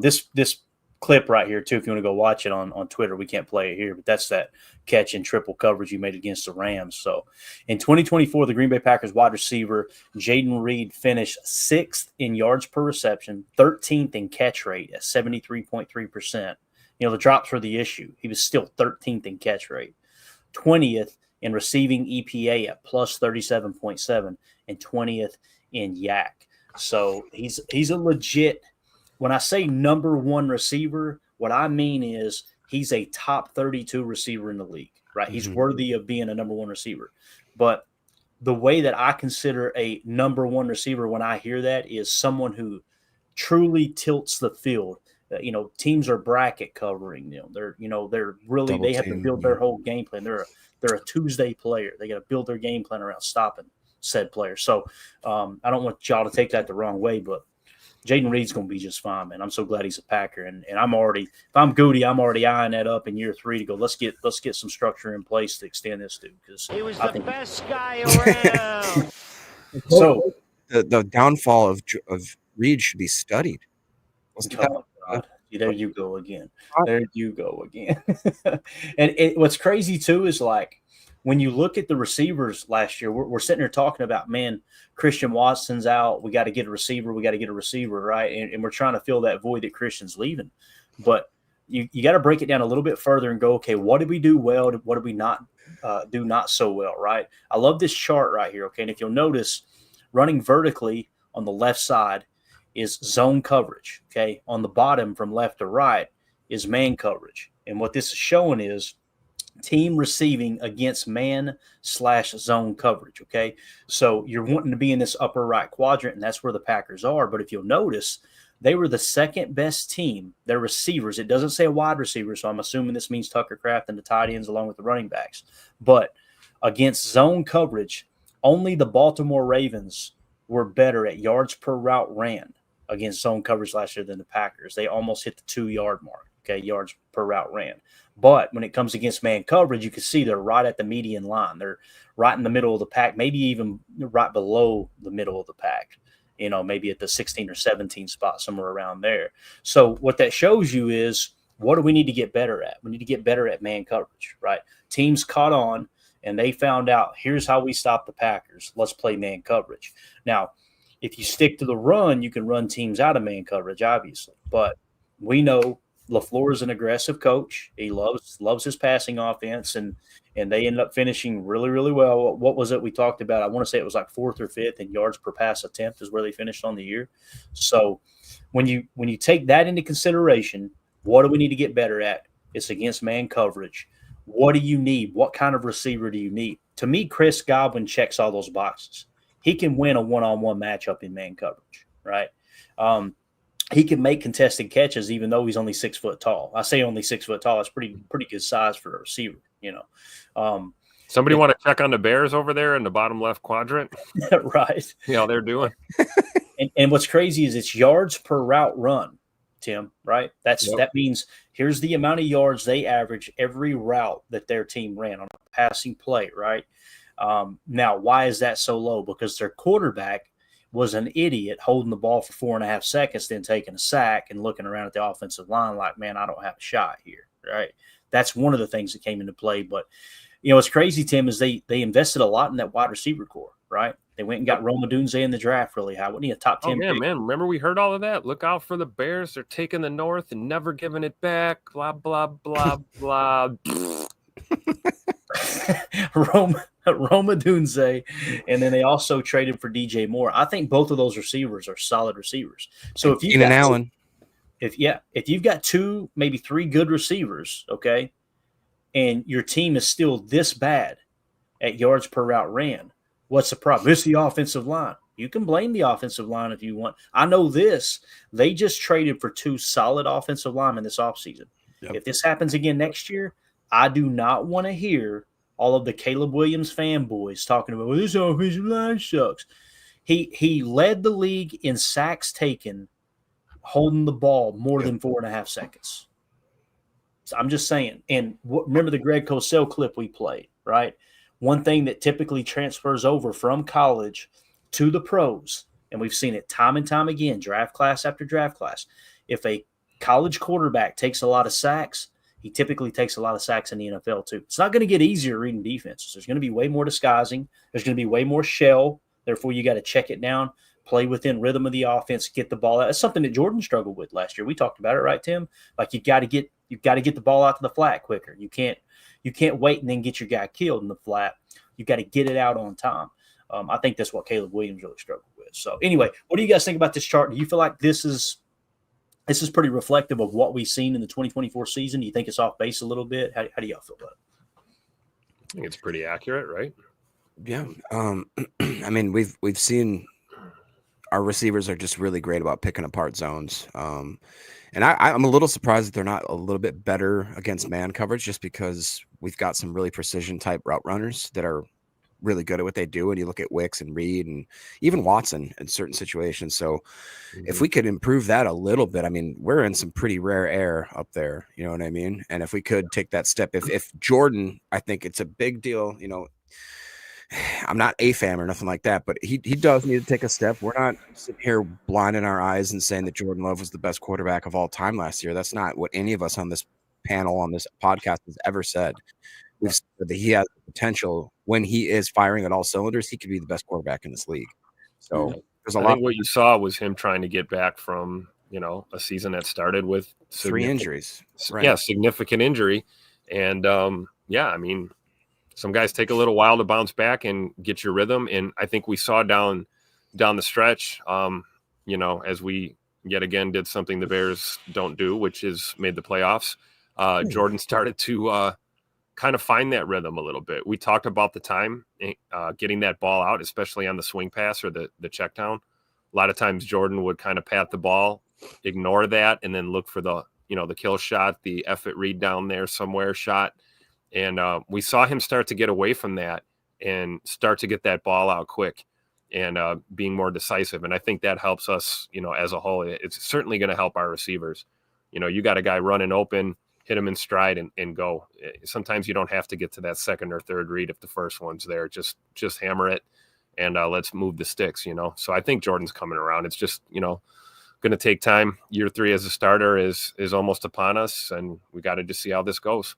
A: This clip right here, too, if you want to go watch it on Twitter, we can't play it here, but that's that catch in triple coverage you made against the Rams. So in 2024, the Green Bay Packers wide receiver Jaden Reed finished 6th in yards per reception, 13th in catch rate at 73.3%. The drops were the issue. He was still 13th in catch rate, 20th in receiving EPA at plus 37.7, and 20th in YAC. So he's a legit. When I say number one receiver, what I mean is he's a top 32 receiver in the league, right? He's worthy of being a number one receiver. But the way that I consider a number one receiver when I hear that is someone who truly tilts the field. Teams are bracket covering them. They're really, they have to build their whole game plan. They're a Tuesday player. They got to build their game plan around stopping said player. So I don't want y'all to take that the wrong way, but Jaden Reed's going to be just fine, man. I'm so glad he's a Packer, and I'm already, if I'm Goody, I'm already eyeing that up in year 3 to go. Let's get some structure in place to extend this dude, because
D: he was the best guy around.
B: So the downfall of Reed should be studied.
A: Oh, God. There you go again. And what's crazy too is, like, when you look at the receivers last year, we're sitting here talking about, man, Christian Watson's out. We got to get a receiver. Right? And we're trying to fill that void that Christian's leaving. But you got to break it down a little bit further and go, okay, what did we do well? What did we not do not so well, right? I love this chart right here, okay? And if you'll notice, running vertically on the left side is zone coverage, okay? On the bottom from left to right is man coverage. And what this is showing is team receiving against man/zone coverage, okay? So you're wanting to be in this upper right quadrant, and that's where the Packers are. But if you'll notice, they were the second best team. Their receivers, it doesn't say a wide receiver, so I'm assuming this means Tucker Kraft and the tight ends along with the running backs. But against zone coverage, only the Baltimore Ravens were better at yards per route ran against zone coverage last year than the Packers. They almost hit the 2-yard mark, okay, yards per route ran. But when it comes against man coverage, you can see they're right at the median line. They're right in the middle of the pack, maybe even right below the middle of the pack, maybe at the 16 or 17 spot, somewhere around there. So what that shows you is, what do we need to get better at? We need to get better at man coverage, right? Teams caught on, and they found out, here's how we stop the Packers. Let's play man coverage. Now, if you stick to the run, you can run teams out of man coverage, obviously. But we know LaFleur is an aggressive coach. He loves his passing offense, and they ended up finishing really, really well. What was it we talked about? I want to say it was like 4th or 5th in yards per pass attempt is where they finished on the year. So when you take that into consideration, what do we need to get better at? It's against man coverage. What do you need? What kind of receiver do you need? To me, Chris Godwin checks all those boxes. He can win a one-on-one matchup in man coverage, right? He can make contested catches even though he's only 6 foot tall. I say only 6 foot tall. It's pretty good size for a receiver,
C: Somebody want to check on the Bears over there in the bottom left quadrant?
A: Right.
C: They're doing.
A: and what's crazy is it's yards per route run, Tim, right? That means here's the amount of yards they average every route that their team ran on a passing play, right? Now, why is that so low? Because their quarterback was an idiot holding the ball for 4.5 seconds, then taking a sack and looking around at the offensive line like, man, I don't have a shot here, right? That's one of the things that came into play. But, what's crazy, Tim, is they invested a lot in that wide receiver core, right? They went and got Roma Dunze in the draft really high. Wasn't he a top 10 pick?
C: Man, remember we heard all of that? Look out for the Bears. They're taking the North and never giving it back, blah, blah, blah, blah.
A: Roma Dunze, and then they also traded for DJ Moore. I think both of those receivers are solid receivers. So if you
B: Allen,
A: if you've got 2, maybe 3 good receivers, okay, and your team is still this bad at yards per route ran, what's the problem? It's the offensive line. You can blame the offensive line if you want. I know this. They just traded for 2 solid offensive linemen this offseason. Yep. If this happens again next year, I do not want to hear all of the Caleb Williams fanboys talking about, well, this offensive line sucks. He led the league in sacks taken, holding the ball more than 4.5 seconds. I'm just saying. And remember the Greg Cosell clip we played, right? One thing that typically transfers over from college to the pros, and we've seen it time and time again, draft class after draft class. If a college quarterback takes a lot of sacks, he typically takes a lot of sacks in the NFL too. It's not going to get easier reading defenses. There's going to be way more disguising. There's going to be way more shell. Therefore, you got to check it down, play within rhythm of the offense, get the ball out. That's something that Jordan struggled with last year. We talked about it, right, Tim? Like you've got to get the ball out to the flat quicker. You can't wait and then get your guy killed in the flat. You got to get it out on time. I think that's what Caleb Williams really struggled with. So anyway, what do you guys think about this chart? Do you feel like this is pretty reflective of what we've seen in the 2024 season? Do you think it's off base a little bit? How do y'all feel about it?
C: I think it's pretty accurate, right?
B: Yeah. I mean, we've seen our receivers are just really great about picking apart zones. And I'm a little surprised that they're not a little bit better against man coverage, just because we've got some really precision type route runners that are really good at what they do. And you look at Wicks and Reed and even Watson in certain situations. So if we could improve that a little bit, I mean, we're in some pretty rare air up there. You know what I mean? And if we could take that step, if Jordan, I think it's a big deal, you know, I'm not a fan or nothing like that, but he does need to take a step. We're not sitting here blinding our eyes and saying that Jordan Love was the best quarterback of all time last year. That's not what any of us on this panel, on this podcast, has ever said. We've said that he has the potential, when he is firing at all cylinders, he could be the best quarterback in this league. So there's a lot.
C: I think what you saw was him trying to get back from, you know, a season that started with
B: 3 injuries.
C: Right. Yeah, significant injury. And yeah, I mean, some guys take a little while to bounce back and get your rhythm. And I think we saw down the stretch, you know, as we yet again did something the Bears don't do, which is made the playoffs. Jordan started to kind of find that rhythm a little bit. We talked about the time getting that ball out, especially on the swing pass or the check down. A lot of times Jordan would kind of pat the ball, ignore that, and then look for the kill shot, the effort read down there somewhere shot. And we saw him start to get away from that and start to get that ball out quick and being more decisive. And I think that helps us, you know, as a whole. It's certainly going to help our receivers. You know, you got a guy running open, hit him in stride and go. Sometimes you don't have to get to that second or third read if the first one's there. Just hammer it and let's move the sticks, you know. So I think Jordan's coming around. It's just, you know, going to take time. Year 3 as a starter is almost upon us, and we got to just see how this goes.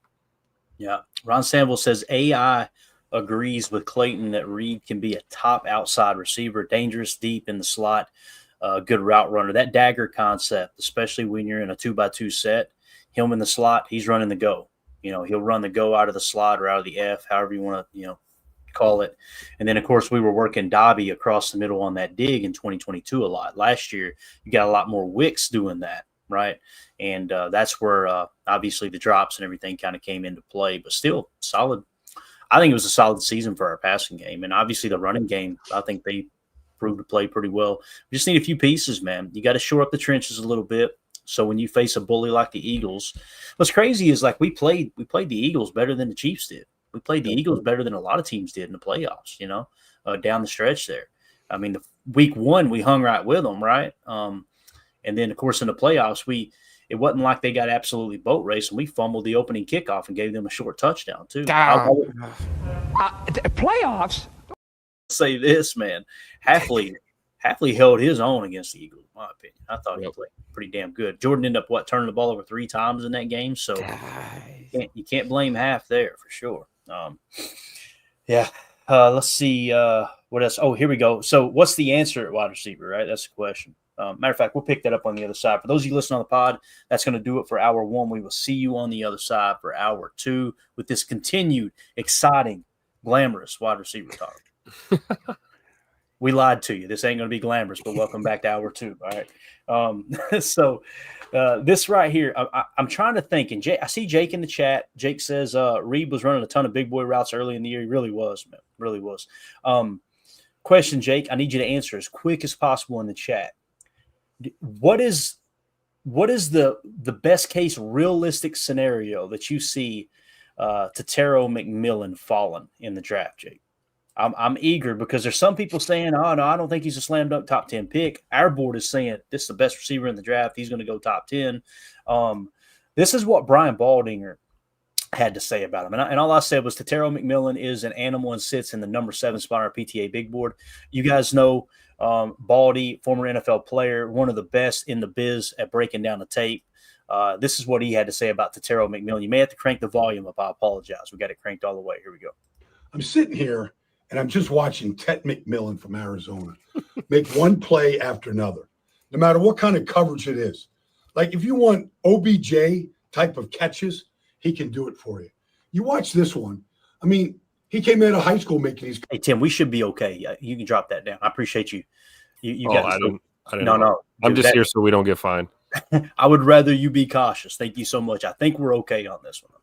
A: Yeah. Ron Sanville says AI agrees with Clayton that Reed can be a top outside receiver, dangerous deep in the slot, good route runner. That dagger concept, especially when you're in a 2x2 set, him in the slot, he's running the go. You know, he'll run the go out of the slot or out of the F, however you want to, you know, call it. And then, of course, we were working Dobby across the middle on that dig in 2022 a lot. Last year, you got a lot more Wicks doing that, right? And that's where obviously the drops and everything kind of came into play, but still solid. I think it was a solid season for our passing game. And obviously the running game, I think they proved to play pretty well. We just need a few pieces, man. You got to shore up the trenches a little bit. So when you face a bully like the Eagles, what's crazy is like we played the Eagles better than the Chiefs did. We played the Eagles better than a lot of teams did in the playoffs, you know, down the stretch there. I mean, week 1, we hung right with them, right? And then, of course, in the playoffs, it wasn't like they got absolutely boat raced, and we fumbled the opening kickoff and gave them a short touchdown, too.
E: Playoffs?
A: Say this, man. Hafley held his own against the Eagles, in my opinion. I thought he played pretty damn good. Jordan ended up, turning the ball over 3 times in that game, so you can't blame Haf there for sure. Yeah. Let's see what else. Oh, here we go. So what's the answer at wide receiver, right? That's the question. Matter of fact, we'll pick that up on the other side. For those of you listening on the pod, that's going to do it for hour 1. We will see you on the other side for hour 2 with this continued, exciting, glamorous wide receiver talk. We lied to you. This ain't going to be glamorous, but welcome back to hour 2. All right. So this right here, I'm trying to think. And I see Jake in the chat. Jake says Reed was running a ton of big boy routes early in the year. He really was, man. Really was. Question, Jake. I need you to answer as quick as possible in the chat. What is the best case realistic scenario that you see to Taro McMillan falling in the draft, Jake? I'm eager because there's some people saying, oh, no, I don't think he's a slam dunk top 10 pick. Our board is saying this is the best receiver in the draft. He's going to go top 10. This is what Brian Baldinger had to say about him. And all I said was Tetairoa McMillan is an animal and sits in the number 7 spot on our PTA big board. You guys know Baldy, former NFL player, one of the best in the biz at breaking down the tape. This is what he had to say about Tetairoa McMillan. You may have to crank the volume up. I apologize. We got it cranked all the way. Here we go.
E: I'm sitting here, and I'm just watching Tet McMillan from Arizona make one play after another, no matter what kind of coverage it is. Like, if you want OBJ type of catches, he can do it for you. You watch this one. I mean, he came out of high school making these.
A: Hey, Tim, we should be okay. You can drop that down. I appreciate you. You got
C: I didn't
A: no.
C: I'm
A: Dude,
C: just here so we don't get fined.
A: I would rather you be cautious. Thank you so much. I think we're okay on this one.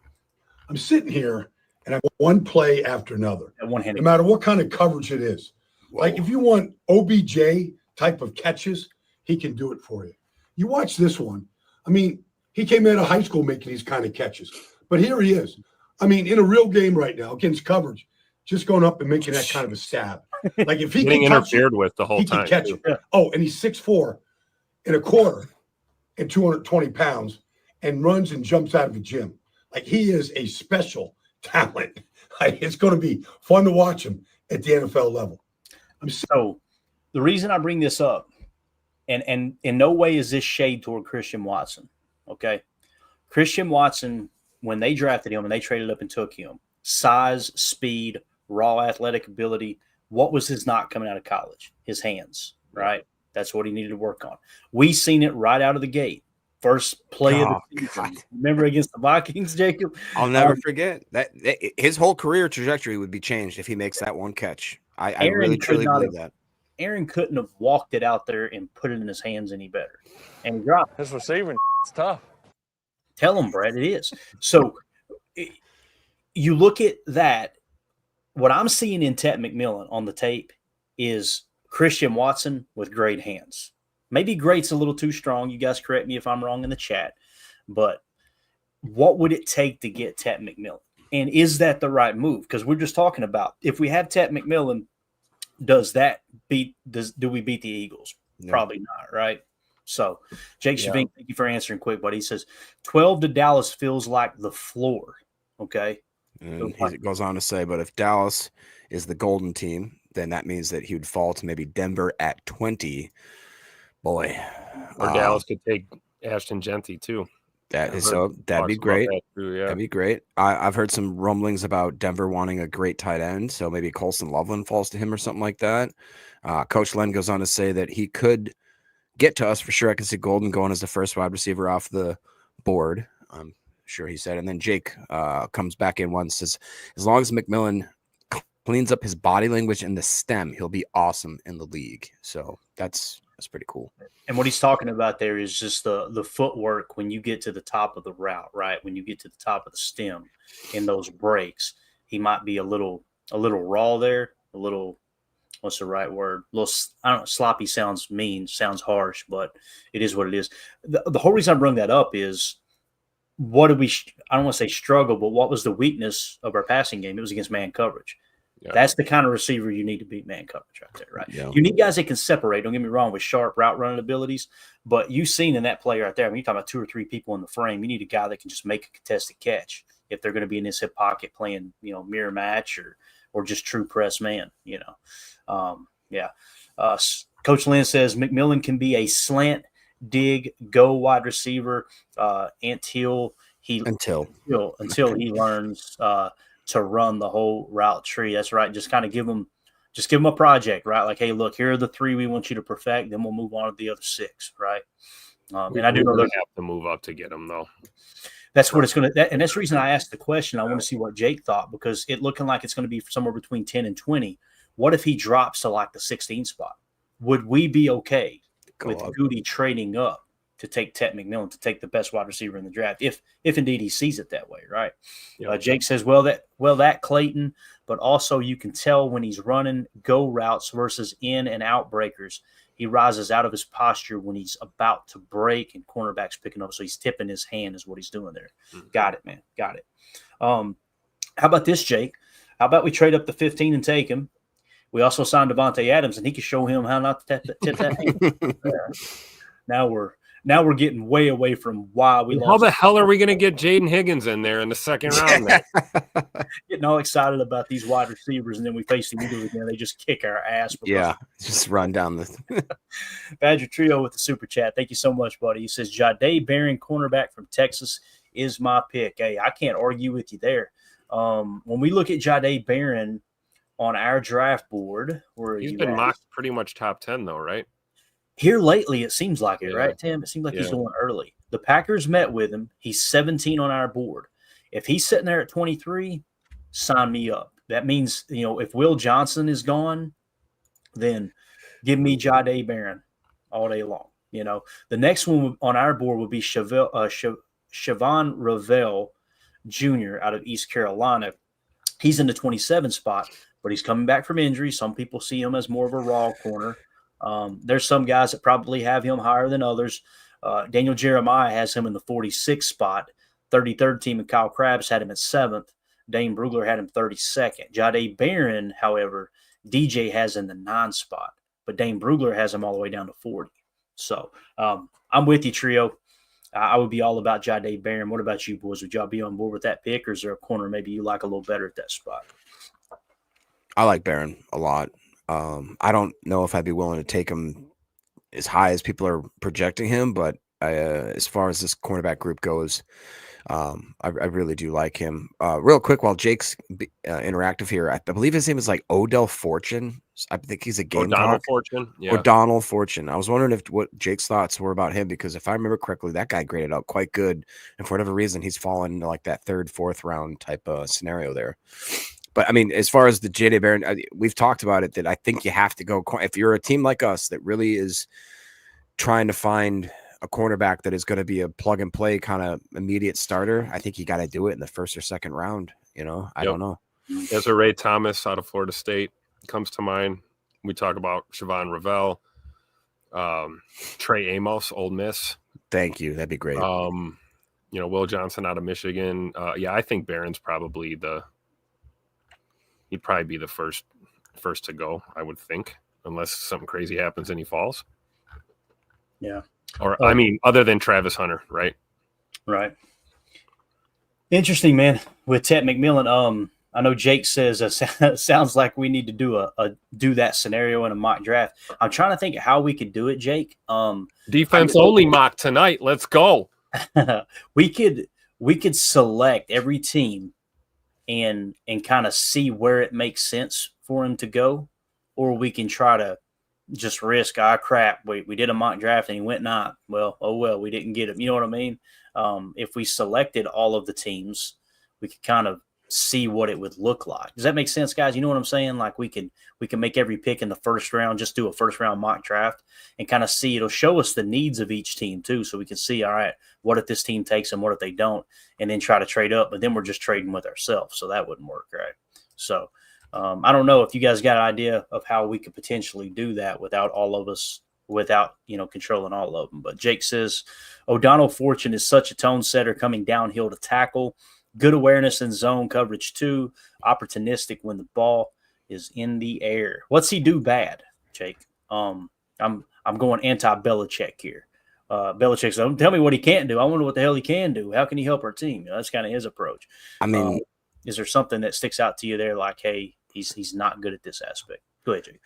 E: I'm sitting here, and I one play after another, no matter what kind of coverage it is. Whoa. Like, if you want OBJ type of catches, he can do it for you. You watch this one. I mean, he came out of high school making these kind of catches. But here he is. I mean, in a real game right now against coverage, just going up and making that kind of a stab. Like, if he
C: getting
E: can
C: interfered with the whole
E: he
C: time.
E: Can catch it. Yeah. Oh, and he's 6'4" and a quarter and 220 pounds and runs and jumps out of the gym. Like, he is a special talent. Like, it's going to be fun to watch him at the NFL level.
A: So the reason I bring this up, and in no way is this shade toward Christian Watson, okay? Christian Watson, when they drafted him and they traded up and took him, size, speed, raw athletic ability, what was his knock coming out of college? His hands, right? That's what he needed to work on. We seen it right out of the gate. First play of the season. God. Remember against the Vikings, Jacob?
B: I'll never forget that his whole career trajectory would be changed if he makes that one catch. I really, truly believe that.
A: Aaron couldn't have walked it out there and put it in his hands any better. And he dropped.
F: His receiving is tough.
A: Tell him, Brad, it is. So you look at that. What I'm seeing in Tet McMillan on the tape is Christian Watson with great hands. Maybe great's a little too strong. You guys correct me if I'm wrong in the chat. But what would it take to get Tet McMillan? And is that the right move? Because we're just talking about if we have Tet McMillan, do we beat the Eagles? No. Probably not, right? So, Jake Shavink, thank you for answering quick, but he says 12 to Dallas feels like the floor. Okay.
B: And he goes on to say, but if Dallas is the golden team, then that means that he would fall to maybe Denver at 20. Boy.
C: Or Dallas could take Ashton Genty too.
B: That'd be great. That'd be great. I've heard some rumblings about Denver wanting a great tight end, so maybe Colston Loveland falls to him or something like that. Coach Len goes on to say that he could get to us for sure. I can see Golden going as the first wide receiver off the board. I'm sure he said. And then Jake comes back in once, says, as long as McMillan cleans up his body language and the stem, he'll be awesome in the league. So that's pretty cool.
A: And what he's talking about there is just the footwork when you get to the top of the route, right? When you get to the top of the stem in those breaks, he might be a little raw there, a little, what's the right word? A little, I don't know, sloppy sounds mean, sounds harsh, but it is what it is. The whole reason I bring that up is what did we, I don't want to say struggle, but what was the weakness of our passing game? It was against man coverage. Yeah. That's the kind of receiver you need to beat man coverage right there, right? Yeah. You need guys that can separate. Don't get me wrong with sharp route running abilities, but you've seen in that play right there, when you're talking about 2 or 3 people in the frame, you need a guy that can just make a contested catch if they're going to be in this hip pocket playing, mirror match or just true press man, Coach Lynn says McMillan can be a slant, dig, go wide receiver until he learns to run the whole route tree. That's right. Just kind of give them a project, right? Like, hey, look, here are the 3 we want you to perfect. Then we'll move on to the other 6, right? And I do know they
C: have to move up to get them, though.
A: That's what it's going to. And that's the reason I asked the question. I want to see what Jake thought, because it looking like it's going to be somewhere between 10 and 20. What if he drops to like the 16 spot? Would we be okay with Goody trading up to take Tet McMillan, to take the best wide receiver in the draft, if indeed he sees it that way, right? Yeah. Jake says, that Clayton, but also you can tell when he's running go routes versus in and out breakers, he rises out of his posture when he's about to break and cornerback's picking up, so he's tipping his hand is what he's doing there. Mm-hmm. Got it, man. Got it. How about this, Jake? How about we trade up to 15 and take him? We also signed Devontae Adams, and he can show him how not to tip that hand. Now now we're getting way away from why we
C: How
A: lost.
C: the hell are we going to get Jaden Higgins in there in the second round?
A: Getting all excited about these wide receivers, and then we face the Eagles again. They just kick our ass.
B: Yeah, just run down the
A: Badger Trio with the super chat. Thank you so much, buddy. He says Jaden Barron, cornerback from Texas, is my pick. Hey, I can't argue with you there. When we look at Jaden Barron on our draft board, where
C: he's been mocked pretty much top 10 though, right?
A: Here lately, it seems like it,
C: Yeah.
A: right, Tim? It seems like he's going early. The Packers met with him. He's 17 on our board. If he's sitting there at 23, sign me up. That means, if Will Johnson is gone, then give me Jaden Barron all day long. The next one on our board would be Siobhan Ravel Jr. out of East Carolina. He's in the 27 spot, but he's coming back from injury. Some people see him as more of a raw corner. There's some guys that probably have him higher than others. Daniel Jeremiah has him in the 46th spot. 33rd team and Kyle Krabs had him at 7th. Dane Brugler had him 32nd. Jaden Barron, however, DJ has in the 9th spot, but Dane Brugler has him all the way down to 40. So I'm with you, Trio. I would be all about Jaden Barron. What about you, boys? Would y'all be on board with that pick, or is there a corner maybe you like a little better at that spot?
B: I like Barron a lot. I don't know if I'd be willing to take him as high as people are projecting him, but as far as this cornerback group goes, I really do like him. Real quick, while Jake's interactive here, I believe his name is like Odell Fortune. I think he's a Gamecock.
C: O'Donnell Fortune. Yeah.
B: O'Donnell Fortune. I was wondering what Jake's thoughts were about him, because if I remember correctly, that guy graded out quite good, and for whatever reason, he's fallen into like that 3rd, 4th round type of scenario there. But I mean, as far as the Jaden Barron, we've talked about it, that I think you have to go. If you're a team like us that really is trying to find a cornerback that is going to be a plug and play kind of immediate starter, I think you got to do it in the 1st or 2nd round. I don't know.
C: Desiree Thomas out of Florida State comes to mind. We talk about Siobhan Ravel, Trey Amos, Ole Miss.
B: Thank you. That'd be great.
C: Will Johnson out of Michigan. I think Barron's probably he'd probably be the first to go, I would think, unless something crazy happens and he falls.
A: Yeah.
C: Or, I mean, other than Travis Hunter, right?
A: Right. Interesting, man. With Ted McMillan, I know Jake says sounds like we need to do that scenario in a mock draft. I'm trying to think of how we could do it, Jake.
C: Defense only mock tonight. Let's go.
A: we could select every team and kind of see where it makes sense for him to go, or we can try to just risk, crap, we did a mock draft and he went not. Well, we didn't get him. You know what I mean? If we selected all of the teams, we could kind of see what it would look like. Does that make sense, guys? You know what I'm saying? Like we can make every pick in the 1st round, just do a 1st round mock draft and kind of see. It'll show us the needs of each team too, so we can see, all right, what if this team takes them, what if they don't, and then try to trade up. But then we're just trading with ourselves, so that wouldn't work, right? So I don't know if you guys got an idea of how we could potentially do that without all of us, controlling all of them. But Jake says O'Donnell Fortune is such a tone setter coming downhill to tackle. Good awareness in zone coverage too. Opportunistic when the ball is in the air. What's he do bad, Jake? I'm going anti-Belichick here. Belichick's, don't tell me what he can't do. I wonder what the hell he can do. How can he help our team? That's kind of his approach.
B: I mean,
A: is there something that sticks out to you there? Like, hey, he's not good at this aspect. Go ahead, Jake.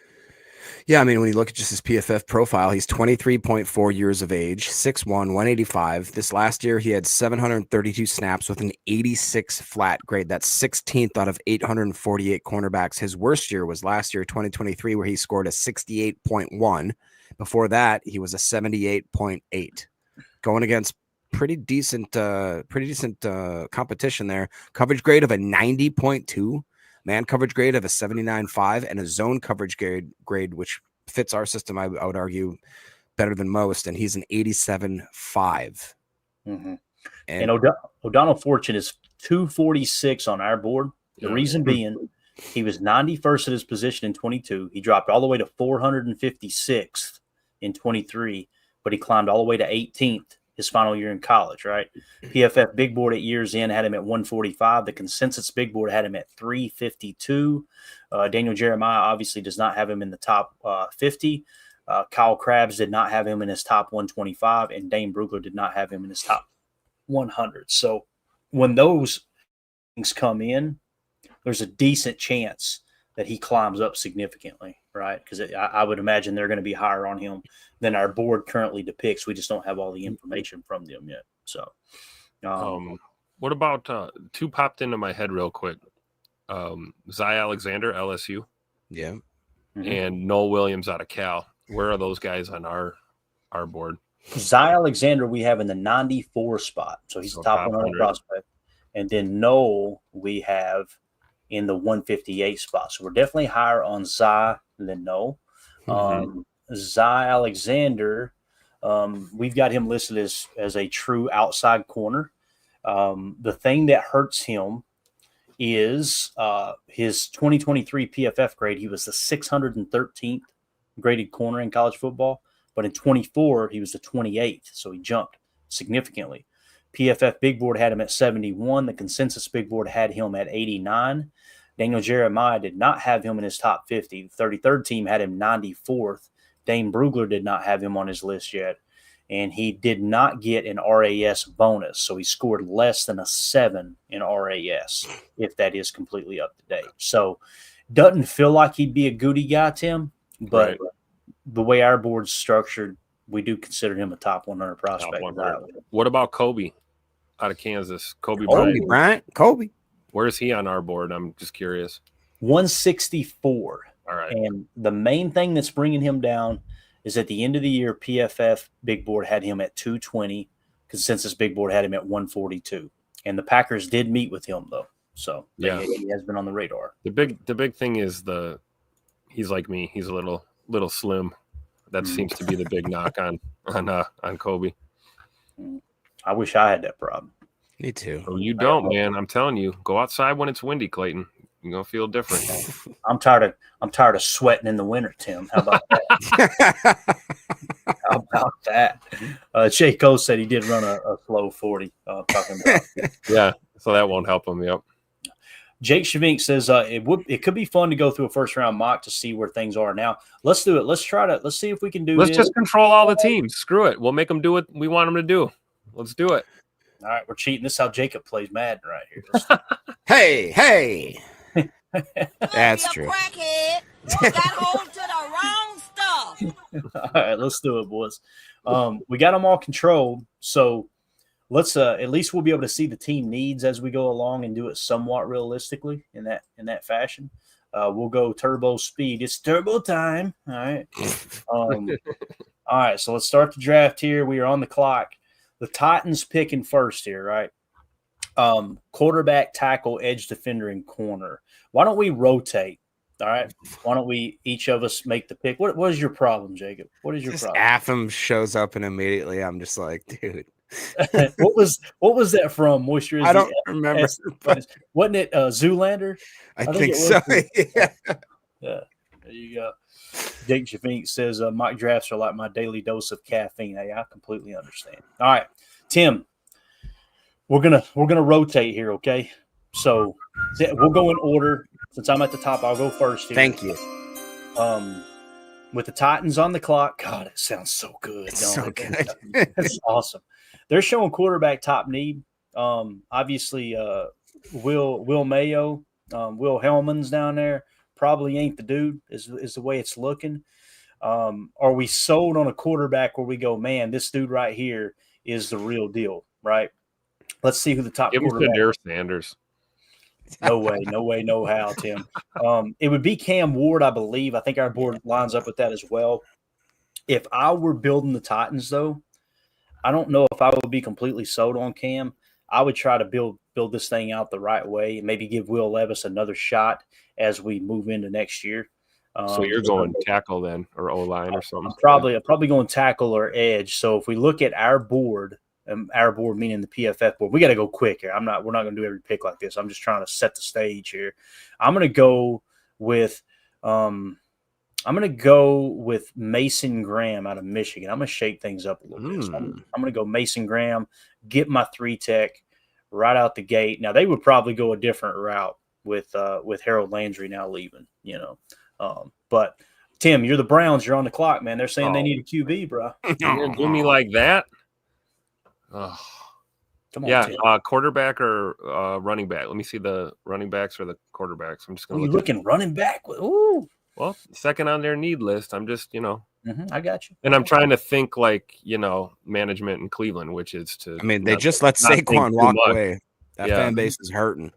B: Yeah, I mean, when you look at just his PFF profile, he's 23.4 years of age, 6'1", 185. This last year, he had 732 snaps with an 86 flat grade. That's 16th out of 848 cornerbacks. His worst year was last year, 2023, where he scored a 68.1. Before that, he was a 78.8. Going against pretty decent competition there. Coverage grade of a 90.2. Man coverage grade of a 79.5 and a zone coverage grade, which fits our system, I would argue, better than most. And he's an 87.5.
A: Mm-hmm. And O'Donnell Fortune is 246 on our board. The reason being, he was 91st at his position in 22. He dropped all the way to 456th in 23, but he climbed all the way to 18th his final year in college, right? PFF Big Board at years in had him at 145. The consensus Big Board had him at 352. Daniel Jeremiah obviously does not have him in the top 50. Kyle Krabs did not have him in his top 125, and Dane Brugler did not have him in his top 100. So when those things come in, there's a decent chance that he climbs up significantly, right? Because I would imagine they're going to be higher on him than our board currently depicts. We just don't have all the information from them yet. So,
C: what about two popped into my head real quick? Zy Alexander, LSU,
B: Yeah.
C: and Noel Williams out of Cal. Where are those guys on our board?
A: Zy Alexander we have in the 94 spot, so he's the top 100 prospect. And then Noel we have in the 158 spot. So we're definitely higher on Zy than Noel. Zy Alexander, we've got him listed as a true outside corner. The thing that hurts him is his 2023 PFF grade. He was the 613th graded corner in college football, but in 24 he was the 28th, so he jumped significantly. PFF Big Board had him at 71. The consensus Big Board had him at 89. Daniel Jeremiah did not have him in his top 50. The 33rd team had him 94th. Dane Brugler did not have him on his list yet, and he did not get an RAS bonus, so he scored less than a 7 in RAS, if that is completely up to date. So doesn't feel like he'd be a goody guy, Tim, but the way our board's structured, we do consider him a top 100 prospect.
C: 100. What about Kobe out of Kansas? Kobe
B: Bryant. Kobe.
C: Where is he on our board? I'm just curious.
A: 164.
C: All right.
A: And the main thing that's bringing him down is at the end of the year, PFF Big Board had him at 220. Consensus Big Board had him at 142. And the Packers did meet with him, though. So
C: yeah,
A: he has been on the radar.
C: The big thing is he's like me. He's a little slim. That seems to be the big knock on Kobe.
A: I wish I had that problem.
B: Me too.
C: Oh, you don't, man. I'm telling you. Go outside when it's windy, Clayton. You're gonna feel different.
A: I'm tired of sweating in the winter, Tim. How about that? How about that? Jay Cole said he did run a slow 40. Talking about
C: yeah, so that won't help him. Yep. Jake
A: Shavink says it could be fun to go through a first round mock to see where things are now. Let's do it. Let's see if we can do.
C: Let's just control all the teams. Screw it. We'll make them do what we want them to do. Let's do it.
A: All right, we're cheating. This is how Jacob plays Madden right here.
B: Hey. That's true.
F: Crackhead. You got hold to the wrong stuff.
A: All right, let's do it, boys. We got them all controlled, so let's at least we'll be able to see the team needs as we go along and do it somewhat realistically in that fashion. We'll go turbo speed. It's turbo time. All right. All right. So let's start the draft here. We are on the clock. The Titans picking first here, right? Quarterback, tackle, edge defender, and corner. Why don't we rotate? All right. Why don't we each of us make the pick? What is your problem, Jacob? What is your problem?
B: Atham shows up and immediately I'm just like, dude.
A: what was that from? Moisture.
B: I don't remember.
A: Wasn't it Zoolander?
B: I think so. Yeah.
A: There you go. Jake Shavink says mock drafts are like my daily dose of caffeine. Hey, I completely understand. All right, Tim, we're gonna rotate here, okay? So we'll go in order. Since I'm at the top, I'll go first here.
B: Thank you.
A: With the Titans on the clock, God, it sounds so good.
B: It's so good.
A: It's awesome. They're showing quarterback top need. Obviously, Will Mayo, Will Hellman's down there. Probably ain't the dude is the way it's looking. Are we sold on a quarterback where we go, man, this dude right here is the real deal, right? Let's see who the top quarterback
C: is. Sanders.
A: No way, no how, Tim. It would be Cam Ward, I believe. I think our board lines up with that as well. If I were building the Titans, though, I don't know if I would be completely sold on Cam. I would try to build this thing out the right way and maybe give Will Levis another shot as we move into next year.
C: So you're going tackle then, or O-line or something?
A: I'm probably going tackle or edge. So if we look at our board meaning the PFF board, we got to go quick here. We're not going to do every pick like this. I'm just trying to set the stage here. I'm going to go with Mason Graham out of Michigan. I'm going to shake things up a little bit. So I'm going to go Mason Graham, get my 3-tech right out the gate. Now they would probably go a different route with Harold Landry now leaving, but Tim, you're the Browns. You're on the clock, man. They're saying they need a QB, bro.
C: You're gonna do me like that? Oh.
A: Come on,
C: Yeah,
A: Tim.
C: Quarterback or running back. Let me see the running backs or the quarterbacks. I'm just
A: Are
C: gonna
A: you
C: look
A: looking running back? Ooh.
C: Well, second on their need list. I'm just,
A: I got you.
C: and I'm trying to think like, management in Cleveland, which is to.
B: I mean, they just let
C: not think
B: Saquon
C: too
B: walk
C: much.
B: away. That fan base is hurting.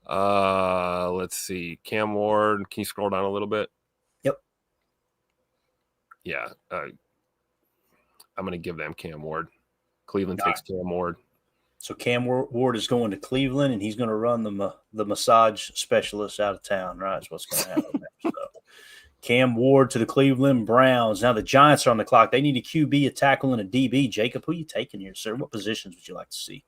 C: Let's see. Cam Ward. Can you scroll down a little bit?
A: Yep.
C: Yeah. I'm going to give them Cam Ward. Cleveland takes Cam Ward.
A: So Cam Ward is going to Cleveland, and he's going to run the massage specialist out of town, right? That's what's going to happen there. So Cam Ward to the Cleveland Browns. Now the Giants are on the clock. They need a QB, a tackle, and a DB. Jacob, who are you taking here, sir? What positions would you like to see?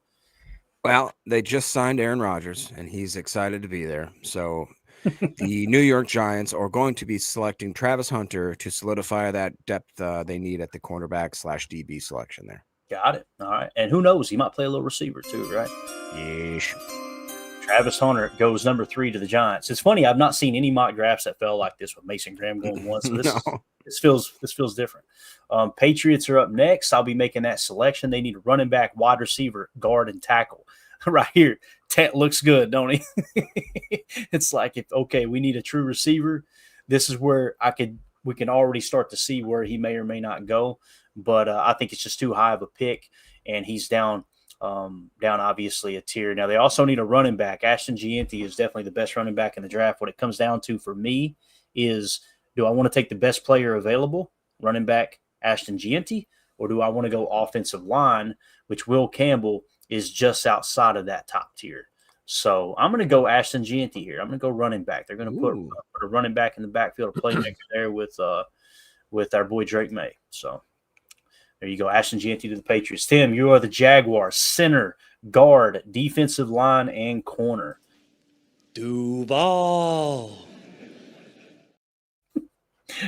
B: Well, they just signed Aaron Rodgers, and he's excited to be there. So the New York Giants are going to be selecting Travis Hunter to solidify that depth they need at the cornerback/DB selection there.
A: Got it. All right. And who knows? He might play a little receiver too, right?
B: Yeesh.
A: Travis Hunter goes number 3 to the Giants. It's funny. I've not seen any mock drafts that fell like this with Mason Graham going 1. So this feels different. Patriots are up next. I'll be making that selection. They need a running back, wide receiver, guard, and tackle. Right here, Tet looks good, don't he? It's like, we need a true receiver. This is where we can already start to see where he may or may not go. But I think it's just too high of a pick, and he's down obviously a tier. Now, they also need a running back. Ashton Gianti is definitely the best running back in the draft. What it comes down to for me is, do I want to take the best player available, running back Ashton Gianti, or do I want to go offensive line, which Will Campbell is just outside of that top tier? So I'm going to go Ashton Gianti here. I'm going to go running back. They're going to put a running back in the backfield, a playmaker there with our boy Drake May. So there you go, Ashton Gianti to the Patriots. Tim, you are the Jaguars. Center, guard, defensive line, and corner.
G: Duval.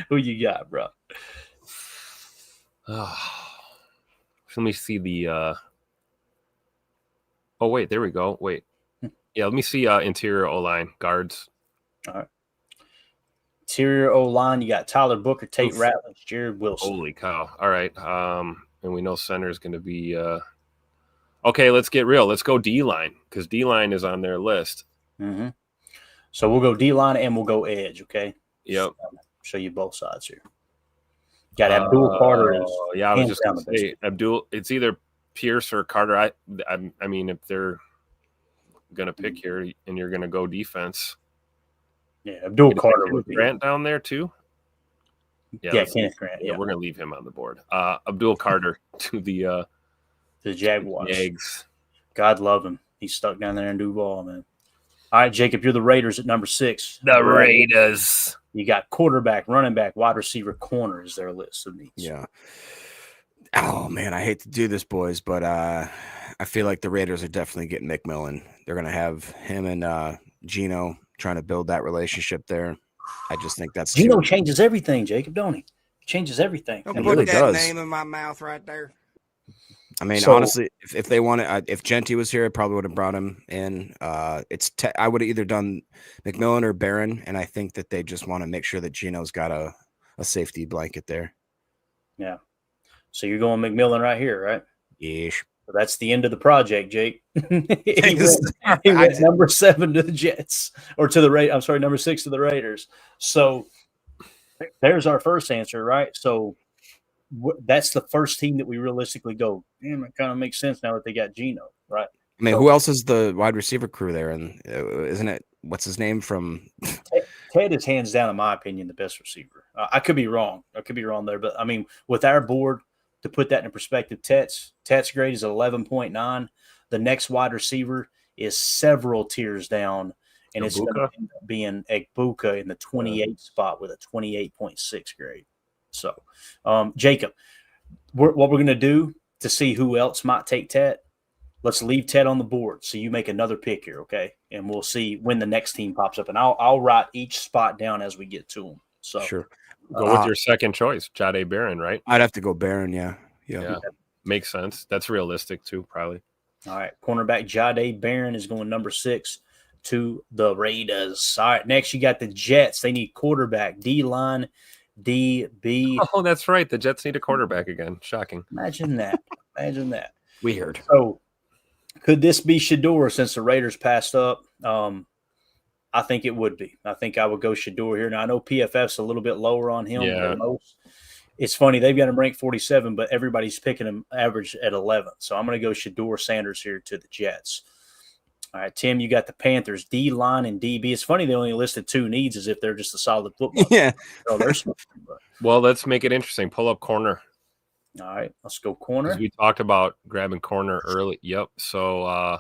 A: Who you got, bro?
C: Let me see the oh, wait, there we go. Wait. Yeah, let me see interior O-line, guards.
A: All right. Interior O-line, you got Tyler Booker, Tate Ratledge, Jared Wilson.
C: Holy cow. All right. And we know center is going to be okay, let's get real. Let's go D-line, because D-line is on their list.
A: Mm-hmm. So we'll go D-line and we'll go edge, okay?
C: Yep.
A: Show you both sides here. Got Abdul Carter.
C: Yeah, I was just going to say Abdul. It's either Pierce or Carter. I mean, if they're going to pick here and you're going to go defense.
A: Yeah, Abdul Carter would be.
C: Grant down there too?
A: Yeah, Kenneth Grant. Yeah,
C: we're going to leave him on the board. Abdul Carter to the
A: Jaguars.
C: Eggs.
A: God love him. He's stuck down there in Duval, man. All right, Jacob, you're the Raiders at number 6.
C: The Raiders.
A: You got quarterback, running back, wide receiver, corner is their list of needs.
B: Yeah. Oh, man, I hate to do this, boys, but I feel like the Raiders are definitely getting McMillan. They're going to have him and Geno trying to build that relationship there. I just think that's
A: Geno changes everything, Jacob, don't he? Changes everything.
B: It really does.
G: Name in my mouth right there.
B: I mean, honestly, if they wanted, if Genty was here, I probably would have brought him in. I would have either done McMillan or Barron, and I think that they just want to make sure that Geno's got a safety blanket there.
A: Yeah. So you're going McMillan right here, right?
B: Ish.
A: So that's the end of the project, Jake. he went number 7 to the Jets, or to the I'm sorry, number 6 to the Raiders. So there's our first answer, right? So that's the first team that we realistically go, damn, it kind of makes sense now that they got Geno, right?
B: I mean, who else is the wide receiver crew there? And isn't it, what's his name from?
A: Ted is hands down, in my opinion, the best receiver. I could be wrong. I could be wrong there. But, I mean, with our board, to put that in perspective, Tet's grade is 11.9. The next wide receiver is several tiers down, and it's going to end up being Egbuka in the 28th spot with a 28.6 grade. So, Jacob, what we're going to do to see who else might take Ted, let's leave Ted on the board. So you make another pick here, okay? And we'll see when the next team pops up. And I'll write each spot down as we get to them. So
B: sure.
C: Go with your second choice, Jade Barron, right?
B: I'd have to go Barron, yeah.
C: Makes sense. That's realistic too, probably.
A: All right, cornerback Jade Barron is going number 6 to the Raiders. All right, next you got the Jets. They need quarterback, D-line, DB.
C: Oh, that's right. The Jets need a quarterback again. Shocking.
A: Imagine that. Imagine that.
B: Weird.
A: So could this be Shador since the Raiders passed up? I think it would be. I think I would go Shador here. Now, I know PFF's a little bit lower on him than most. It's funny. They've got him ranked 47, but everybody's picking him average at 11. So I'm going to go Shador Sanders here to the Jets. All right, Tim, you got the Panthers, D-line and DB. It's funny they only listed 2 needs as if they're just a solid football team.
B: Yeah.
A: So there's
C: Well, let's make it interesting. Pull up corner.
A: All right, let's go corner.
C: We talked about grabbing corner early. Yep. So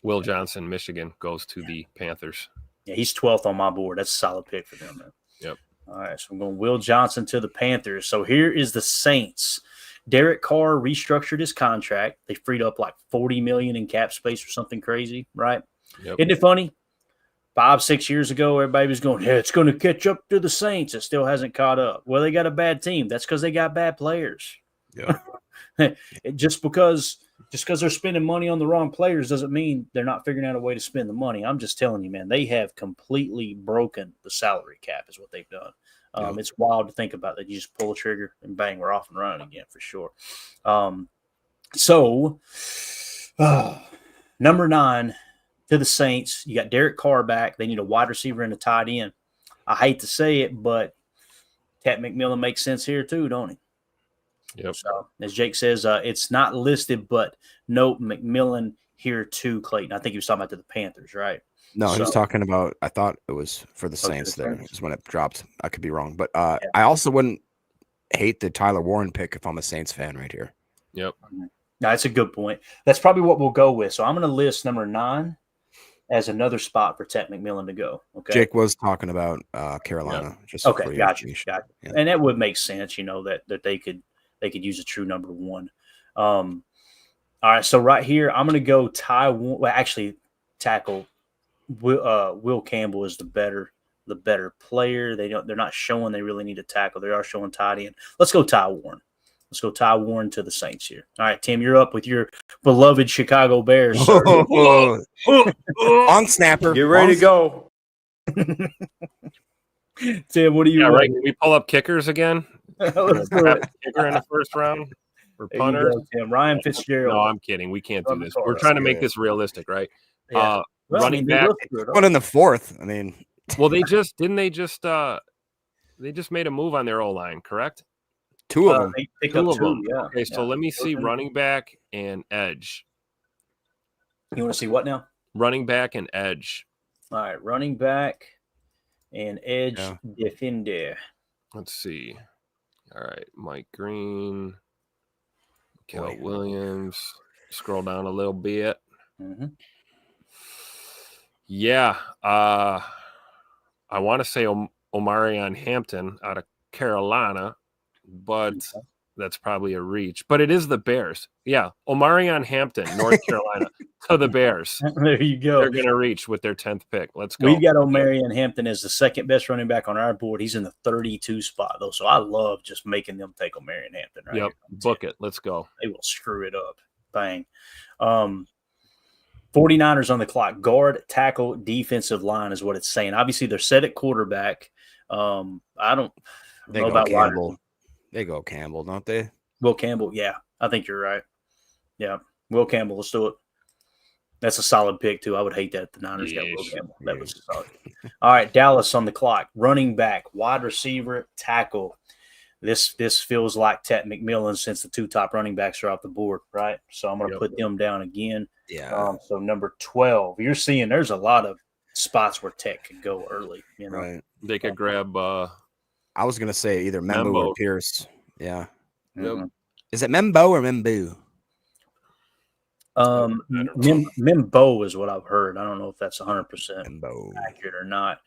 C: Will Johnson, Michigan, goes to the Panthers.
A: Yeah, he's 12th on my board. That's a solid pick for them, man.
C: Yep.
A: All right, so I'm going Will Johnson to the Panthers. So here is the Saints. Derek Carr restructured his contract. They freed up like $40 million in cap space or something crazy, right?
C: Yep.
A: Isn't it funny? 5-6 years ago, everybody was going, yeah, it's going to catch up to the Saints. It still hasn't caught up. Well, they got a bad team. That's because they got bad players.
B: Yeah.
A: Just because they're spending money on the wrong players doesn't mean they're not figuring out a way to spend the money. I'm just telling you, man, they have completely broken the salary cap is what they've done. It's wild to think about that. You just pull a trigger and bang, we're off and running again for sure. Number 9 to the Saints. You got Derek Carr back. They need a wide receiver and a tight end. I hate to say it, but Tat McMillan makes sense here too, don't he?
C: Yep.
A: So, as Jake says, it's not listed, but note McMillan here too, Clayton. I think he was talking about to the Panthers, right?
B: No, he was talking about, I thought it was for the Saints there.
A: Saints.
B: Is when it dropped. I could be wrong. But I also wouldn't hate the Tyler Warren pick if I'm a Saints fan right here.
C: Yep.
A: No, that's a good point. That's probably what we'll go with. So I'm going to list number 9 as another spot for Tat McMillan to go. Okay.
B: Jake was talking about Carolina. Just
A: okay. Gotcha.
B: Yeah.
A: And that would make sense, that they could use a true number 1. All right. So right here, I'm going to go tackle. Will Campbell is the better player. They're not showing they really need a tackle. They are showing tight end. Let's go Ty Warren. Let's go Ty Warren to the Saints here. All right, Tim, you're up with your beloved Chicago Bears.
B: On snapper.
G: Get ready to go.
A: Tim, what do you?
C: Yeah, right. Can we pull up kickers again?
A: Let's do it.
C: Kicker in the first round or
A: There you
C: punter?
A: go, Tim. Ryan Fitzgerald.
C: No, I'm kidding. We can't do
A: From the
C: this. We're
A: Taurus.
C: trying to make this realistic, right?
A: Yeah. Well,
C: Running
A: they
C: back.
A: look good.
B: One in the 4th. I mean,
C: Well, they just made a move on their O-line, correct?
B: 2 of them.
A: They pick
C: Two
A: up
C: of
A: 2.
C: them.
A: Yeah.
C: Okay, so let me see running back and edge.
A: You want to see what now?
C: Running back and edge.
A: All right, running back and edge defender.
C: Let's see. All right, Mike Green, Kel Williams. Scroll down a little bit.
A: Mm-hmm.
C: Yeah, I want to say Omarion Hampton out of Carolina, but that's probably a reach. But it is the Bears. Yeah, Omarion Hampton, North Carolina, to the Bears.
A: There you go.
C: They're going to reach with their 10th pick. Let's go.
A: We've got Omarion Hampton as the second best running back on our board. He's in the 32 spot, though. So I love just making them take Omarion Hampton. Right
C: Yep,
A: here.
C: book it. Let's go.
A: They will screw it up. Bang. 49ers on the clock. Guard, tackle, defensive line is what it's saying. Obviously, they're set at quarterback. I don't know about
B: Campbell. They go Campbell, don't they?
A: Will Campbell. Yeah, I think you're right. Yeah, Will Campbell. Let's do it. That's a solid pick, too. I would hate that if the Niners got Will Campbell. That was solid. All right, Dallas on the clock. Running back, wide receiver, tackle. This feels like Tat McMillan since the 2 top running backs are off the board, right? So I'm going to put them down again.
B: Yeah.
A: So number 12. You're seeing there's a lot of spots where Tech could go early.
B: Right.
C: They could grab
B: I was gonna say either Membo or Pierce. Yeah.
A: Mm-hmm.
B: Is it Membo or Membu?
A: Membo is what I've heard. I don't know if that's 100% accurate or not.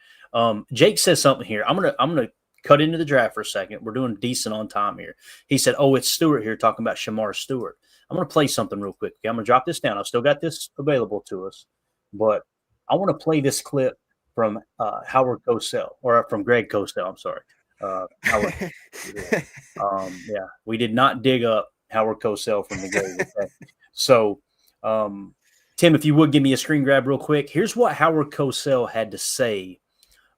A: Jake says something here. I'm gonna cut into the draft for a second. We're doing decent on time here. He said, "Oh, it's Stewart here talking about Shamar Stewart." I'm gonna play something real quick. Okay? I'm gonna drop this down. I've still got this available to us, but I want to play this clip from Howard Cosell or from Greg Cosell. I'm sorry. Howard. Yeah, we did not dig up Howard Cosell from the grave. Okay? So, Tim, if you would give me a screen grab real quick. Here's what Howard Cosell had to say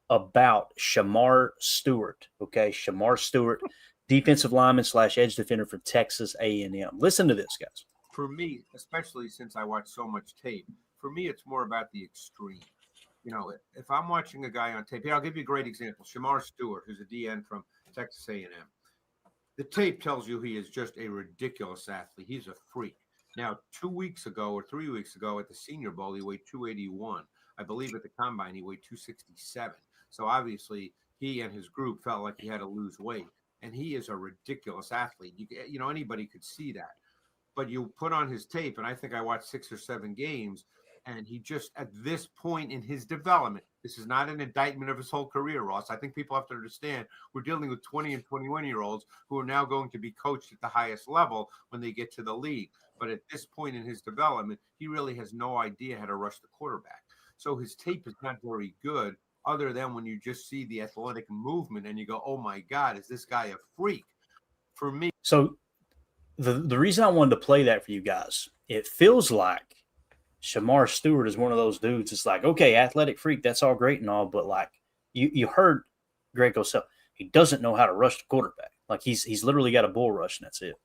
A: about Shamar Stewart. Okay, Shamar Stewart, defensive lineman / edge defender for Texas A&M. Listen to this, guys.
G: For me, especially since I watch so much tape, for me, it's more about the extreme. You know, if I'm watching a guy on tape, here, I'll give you a great example. Shamar Stewart, who's a DN from Texas A&M. The tape tells you he is just a ridiculous athlete. He's a freak. Now, 2 weeks ago or 3 weeks ago at the Senior Bowl, he weighed 281. I believe at the Combine, he weighed 267. So obviously, he and his group felt like he had to lose weight. And he is a ridiculous athlete. You know, anybody could see that. But you put on his tape, and I think I watched 6 or 7 games, and he just, at this point in his development, this is not an indictment of his whole career, Ross. I think people have to understand we're dealing with 20 and 21-year-olds who are now going to be coached at the highest level when they get to the league. But at this point in his development, he really has no idea how to rush the quarterback. So his tape is not very good, other than when you just see the athletic movement and you go, oh, my God, is this guy a freak? For me.
A: So the reason I wanted to play that for you guys, it feels like Shamar Stewart is one of those dudes. It's like, okay, athletic freak, that's all great and all, but like you heard Greg Cosell, he doesn't know how to rush the quarterback. Like he's literally got a bull rush and that's it.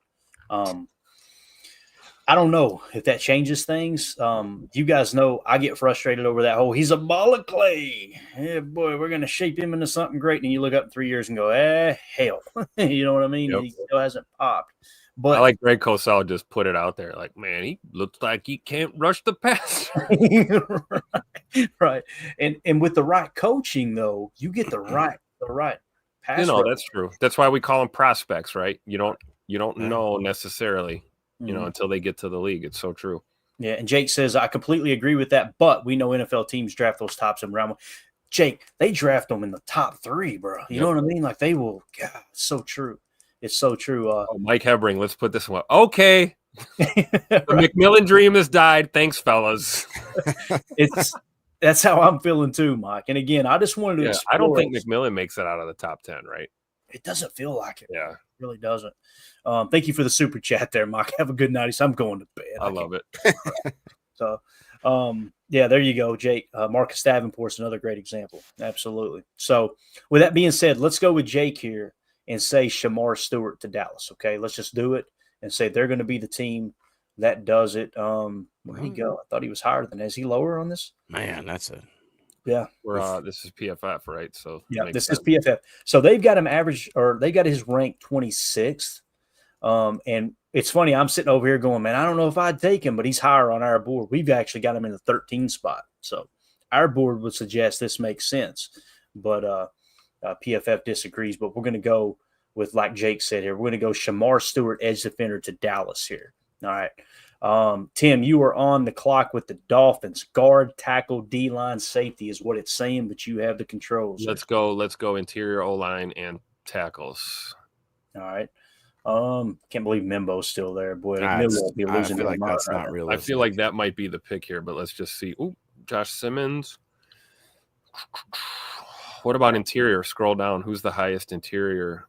A: I don't know if that changes things. You guys know I get frustrated over that whole he's a ball of clay. Yeah, boy, we're gonna shape him into something great. And you look up in 3 years and go, hell. You know what I mean? Yep. He still hasn't popped. But
C: I like Greg Cosell just put it out there, like, man, he looks like he can't rush the pass.
A: Right. And with the right coaching, though, you get the right pass.
C: You know, that's true. That's why we call them prospects, right? You don't know necessarily, you know, until they get to the league. It's so true.
A: Yeah. And Jake says, I completely agree with that, but we know NFL teams draft those tops in round one. Jake, they draft them in the top 3, bro. You know what I mean? Like they will. God, it's so true. It's so true.
C: Mike Hebring, let's put this one. Okay. The McMillan dream has died. Thanks, fellas.
A: That's how I'm feeling too, Mike. And again, I just wanted to explore.
C: I don't think McMillan makes it out of the top 10, right?
A: It doesn't feel like it.
C: Yeah.
A: It really doesn't. Thank you for the super chat there, Mike. Have a good night. I'm going to bed.
C: I love it.
A: So, yeah, there you go, Jake. Marcus Davenport's another great example. Absolutely. So, with that being said, let's go with Jake here and say Shamar Stewart to Dallas. Okay, let's just do it and say they're going to be the team that does it. Where'd he go? I thought he was higher than that. Is he lower on this?
B: Man, that's a
A: yeah.
C: This is PFF, right? So
A: yeah, this is PFF. So they've got him average, or they got his rank 26th. And it's funny, I'm sitting over here going, man, I don't know if I'd take him, but he's higher on our board. We've actually got him in the 13th spot. So our board would suggest this makes sense, but PFF disagrees. But we're going to go with, like Jake said here, we're going to go Shamar Stewart, edge defender to Dallas here. All right. Tim, you are on the clock with the Dolphins. Guard, tackle, D-line, safety is what it's saying, but you have the controls.
C: Let's go interior O-line and tackles.
A: All right. Can't believe Membo's still there. Boy,
B: I feel like that's not real.
C: I feel like that might be the pick here, but let's just see. Ooh, Josh Simmons. What about interior? Scroll down. Who's the highest interior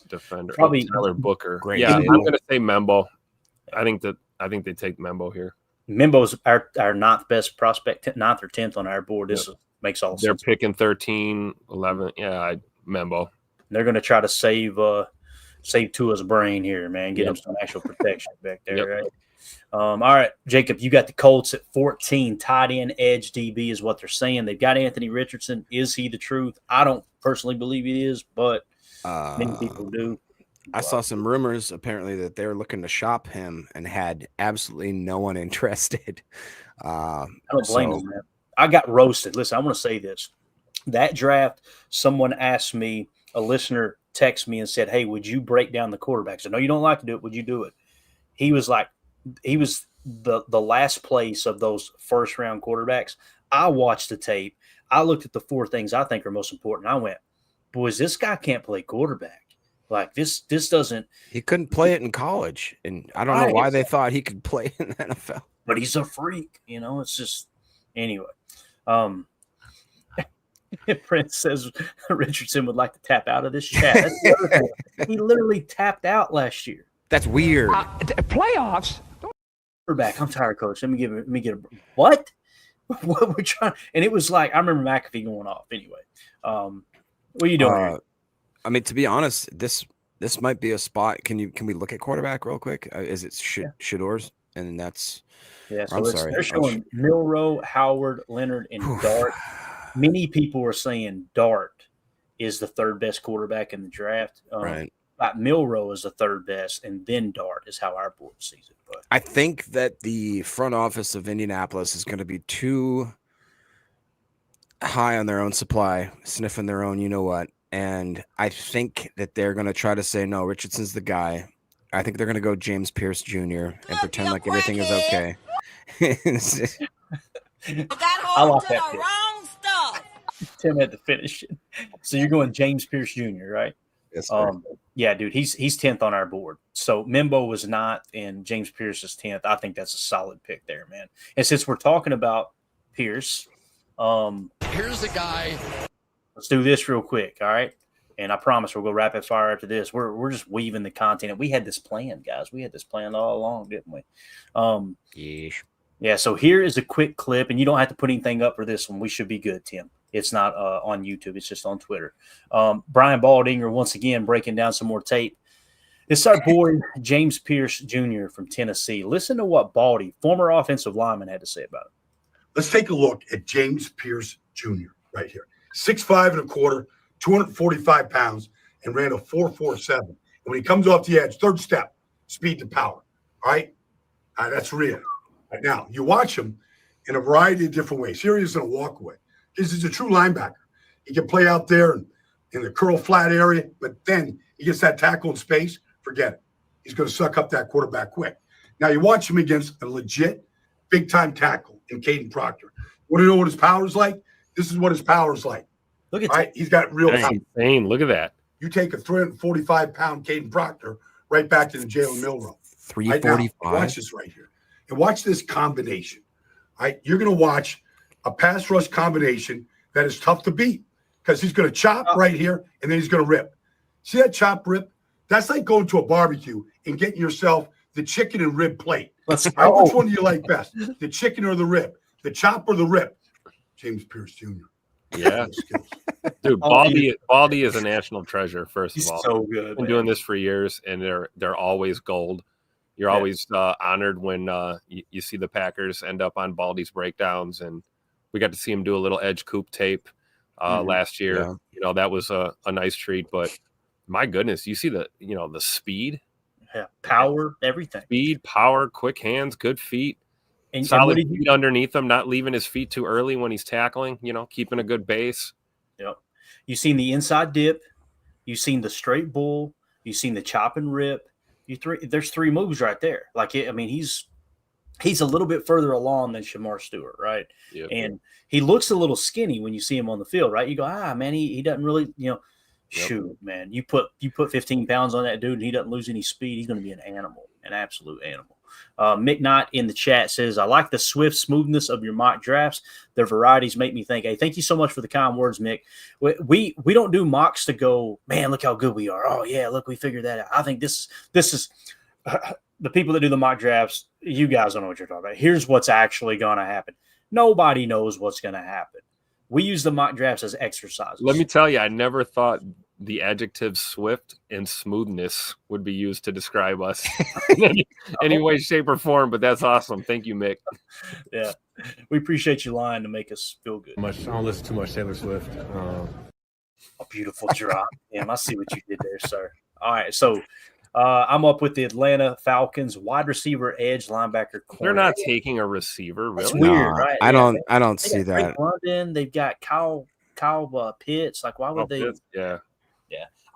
C: defender?
A: Probably
C: Tyler Booker.
B: Great.
C: Yeah, I'm going to say Membo. I think they take Membo here.
A: Membo's our ninth best prospect, 9th or 10th on our board. This makes all sense.
C: They're picking 13, 11. Yeah, Membo.
A: They're going to try to save Tua's brain here, man. Get him some actual protection back there, right? All right, Jacob, you got the Colts at 14. Tight end, edge, DB is what they're saying. They've got Anthony Richardson. Is he the truth? I don't personally believe he is, but many people do.
B: I saw some rumors apparently that they were looking to shop him and had absolutely no one interested.
A: I don't blame them, man. I got roasted. Listen, I want to say this. That draft, someone asked me, a listener texted me and said, hey, would you break down the quarterbacks? I know you don't like to do it. Would you do it? He was the last place of those first round quarterbacks. I watched the tape. I looked at the 4 things I think are most important. I went, boys, this guy can't play quarterback. Like this doesn't.
B: He couldn't play it in college, and I don't know why they thought he could play in the NFL.
A: But he's a freak, you know. It's just anyway. Prince says Richardson would like to tap out of this chat. He literally tapped out last year.
B: That's weird.
H: Playoffs.
A: We're back. I'm tired, coach. Let me get a what? What we're trying, and it was like I remember McAfee going off anyway. What are you doing here?
B: I mean, to be honest, this might be a spot. Can we look at quarterback real quick? Is it Shador's? And that's
A: So
B: I'm sorry.
A: They're showing Milroe, Howard, Leonard, and Dart. Many people are saying Dart is the third best quarterback in the draft.
B: Right.
A: Milroe is the third best, and then Dart is how our board sees it. But
B: I think that the front office of Indianapolis is going to be too high on their own supply, sniffing their own, you know what? And I think that they're going to try to say, no, Richardson's the guy. I think they're going to go James Pierce Jr. and pretend like everything is okay.
F: I like that pick. Wrong stuff.
A: Tim had to finish it. So you're going James Pierce Jr., right?
B: Yes, sir.
A: Yeah, dude, he's 10th on our board. So Mimbo was not, and James Pierce is 10th. I think that's a solid pick there, man. And since we're talking about Pierce,
H: here's the guy.
A: Let's do this real quick, all right? And I promise we'll go rapid fire after this. We're just weaving the content. And we had this planned, guys. We had this planned all along, didn't we?
B: Yeesh.
A: Yeah, so here is a quick clip, and you don't have to put anything up for this one. We should be good, Tim. It's not on YouTube. It's just on Twitter. Brian Baldinger, once again, breaking down some more tape. This is our boy, James Pierce Jr. from Tennessee. Listen to what Baldy, former offensive lineman, had to say about it.
E: Let's take a look at James Pierce Jr. right here. 6'5 1/4, 245 pounds, and ran a 4.47. And when he comes off the edge, third step, speed to power. All right? That's real. Right now, you watch him in a variety of different ways. Here he is in a walkaway. This is a true linebacker. He can play out there in the curl flat area, but then he gets that tackle in space, forget it. He's going to suck up that quarterback quick. Now, you watch him against a legit big-time tackle in Caden Proctor. Want to know what his power is like? This is what his power is like.
A: Look at
E: that. He's got real
C: power. Insane. Look at that.
E: You take a 345-pound Caden Proctor right back to the Jalen Milroe.
B: 345.
E: Right, watch this right here. And watch this combination. All right, you're going to watch a pass rush combination that is tough to beat because he's going to chop right here and then he's going to rip. See that chop rip? That's like going to a barbecue and getting yourself the chicken and rib plate. Which one do you like best? The chicken or the rib? The chop or the rip? James Pierce Jr.
C: Yeah. Dude, Baldy is a national treasure, first of all.
A: So good.
C: Been doing this for years, and they're always gold. You're always honored when you see the Packers end up on Baldy's breakdowns, and we got to see him do a little edge coop tape last year.
B: Yeah.
C: You know, that was a nice treat, but my goodness, you see the speed,
A: power, everything.
C: Speed, power, quick hands, good feet,
A: and
C: solid feet underneath him, not leaving his feet too early when he's tackling, keeping a good base.
A: Yep. You've seen the inside dip, you've seen the straight bull, you've seen the chop and rip. There's three moves right there. He's a little bit further along than Shamar Stewart, right?
C: Yep.
A: And he looks a little skinny when you see him on the field, right? You go, man, he doesn't really, shoot, man. You put 15 pounds on that dude and he doesn't lose any speed. He's going to be an animal, an absolute animal. Mick Knott in the chat says, I like the swift smoothness of your mock drafts. Their varieties make me think. Hey, thank you so much for the kind words, Mick. We don't do mocks to go, man, look how good we are. Oh, yeah, look, we figured that out. I think this is the people that do the mock drafts, you guys don't know what you're talking about. Here's what's actually going to happen. Nobody knows what's going to happen. We use the mock drafts as exercises.
C: Let me tell you, I never thought the adjectives swift and smoothness would be used to describe us in any way, shape, or form, but that's awesome. Thank you, Mick.
A: Yeah. We appreciate you lying to make us feel good.
I: I don't listen too much Taylor Swift.
A: A beautiful drop. Damn, I see what you did there, sir. All right, so I'm up with the Atlanta Falcons wide receiver, edge, linebacker, corner.
C: They're not taking a receiver, really.
A: That's weird, right?
B: I don't see that.
A: London, they've got Kyle Pitts. Like, why would they?
C: Pitts, yeah.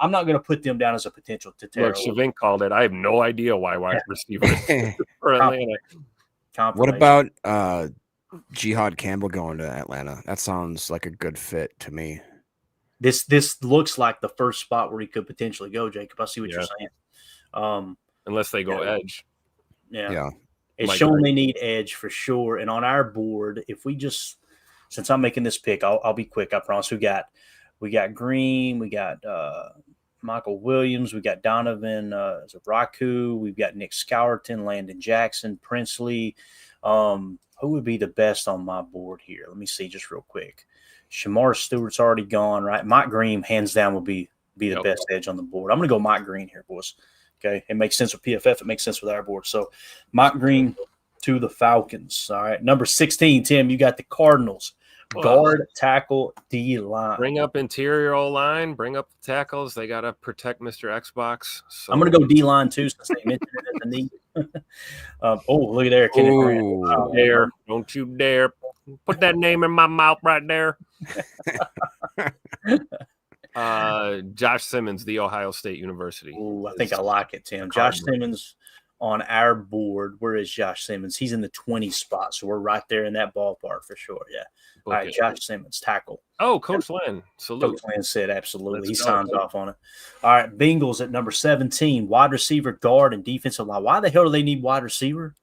A: I'm not going to put them down as a potential to tear.
C: Look, Shavink called it. I have no idea why wide receiver for Atlanta.
B: What about Jihad Campbell going to Atlanta? That sounds like a good fit to me.
A: This looks like the first spot where he could potentially go, Jacob. I see what you're saying.
C: Unless they go edge.
A: Yeah. It's showing they need edge for sure. And on our board, if we just, since I'm making this pick, I'll be quick. I promise. We got Green, we got Michael Williams, we got Donovan Zaraku, we've got Nick Scourton, Landon Jackson, Princely. Who would be the best on my board here? Let me see just real quick. Shamar Stewart's already gone, right? Mike Green, hands down, will be the best edge on the board. I'm going to go Mike Green here, boys. Okay, it makes sense with PFF. It makes sense with our board. So Mike Green to the Falcons. All right, number 16, Tim, you got the Cardinals. Guard, tackle, D-line.
C: Bring up interior O-line. Bring up the tackles. They got to protect Mr. Xbox. So.
A: I'm going to go D-line too since they mentioned it at the knee. Look at there, Kenneth Grant.
C: Don't you dare put that name in my mouth right there. Josh Simmons, the Ohio State University.
A: Ooh, I think I like it, Tim. Josh Simmons on our board. Where is Josh Simmons? He's in the 20 spot, so we're right there in that ballpark for sure. Yeah. All right, Josh Simmons, tackle.
C: Oh, Coach Lynn. Salute.
A: Coach Lynn said absolutely. He signs off on it. All right, Bengals at number 17, wide receiver, guard, and defensive line. Why the hell do they need wide receiver?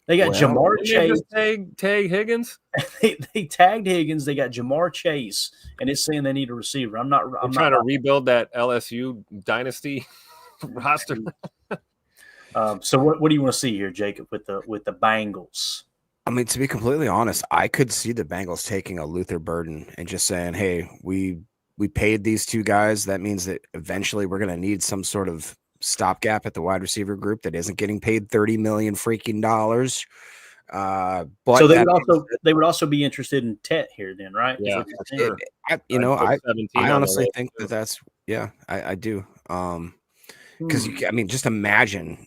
A: They got Jamar Chase.
C: Tag Higgins.
A: they tagged Higgins. They got Jamar Chase, and it's saying they need a receiver. I'm
C: trying to rebuild that LSU dynasty roster.
A: So what do you want to see here, Jacob, with the Bengals?
B: I mean, to be completely honest, I could see the Bengals taking a Luther Burden and just saying, "Hey, we paid these two guys. That means that eventually we're going to need some sort of stopgap at the wide receiver group that isn't getting paid $30 million freaking dollars." But
A: so they would also be interested in Tet here, then, right?
C: Yeah,
B: I honestly think that's I do. Because I mean, just imagine.